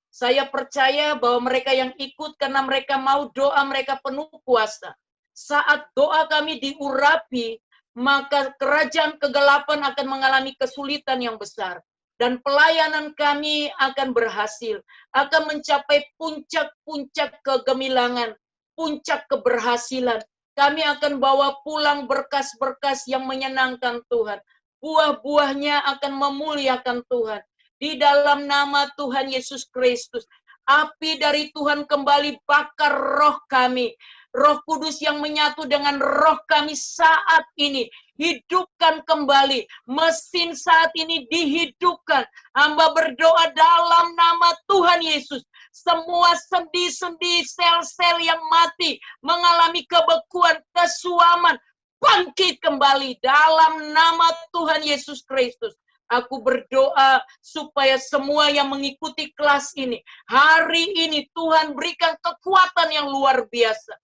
Saya percaya bahwa mereka yang ikut karena mereka mau doa mereka penuh kuasa. Saat doa kami diurapi, maka kerajaan kegelapan akan mengalami kesulitan yang besar. Dan pelayanan kami akan berhasil, akan mencapai puncak-puncak kegemilangan, puncak keberhasilan. Kami akan bawa pulang berkas-berkas yang menyenangkan Tuhan. Buah-buahnya akan memuliakan Tuhan. Di dalam nama Tuhan Yesus Kristus, api dari Tuhan kembali bakar roh kami. Roh Kudus yang menyatu dengan roh kami saat ini. Hidupkan kembali. Mesin saat ini dihidupkan. Hamba berdoa dalam nama Tuhan Yesus. Semua sendi-sendi, sel-sel yang mati, mengalami kebekuan, kesuaman, bangkit kembali dalam nama Tuhan Yesus Kristus. Aku berdoa supaya semua yang mengikuti kelas ini, hari ini Tuhan berikan kekuatan yang luar biasa.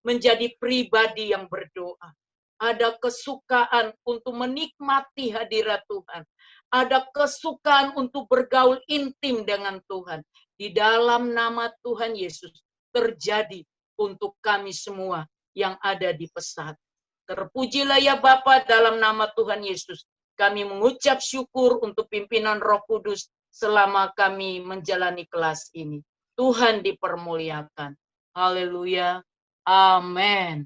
Menjadi pribadi yang berdoa. Ada kesukaan untuk menikmati hadirat Tuhan. Ada kesukaan untuk bergaul intim dengan Tuhan. Di dalam nama Tuhan Yesus terjadi untuk kami semua yang ada di pesat. Terpujilah ya Bapa dalam nama Tuhan Yesus. Kami mengucap syukur untuk pimpinan Roh Kudus selama kami menjalani kelas ini. Tuhan dipermuliakan. Haleluya. Amin.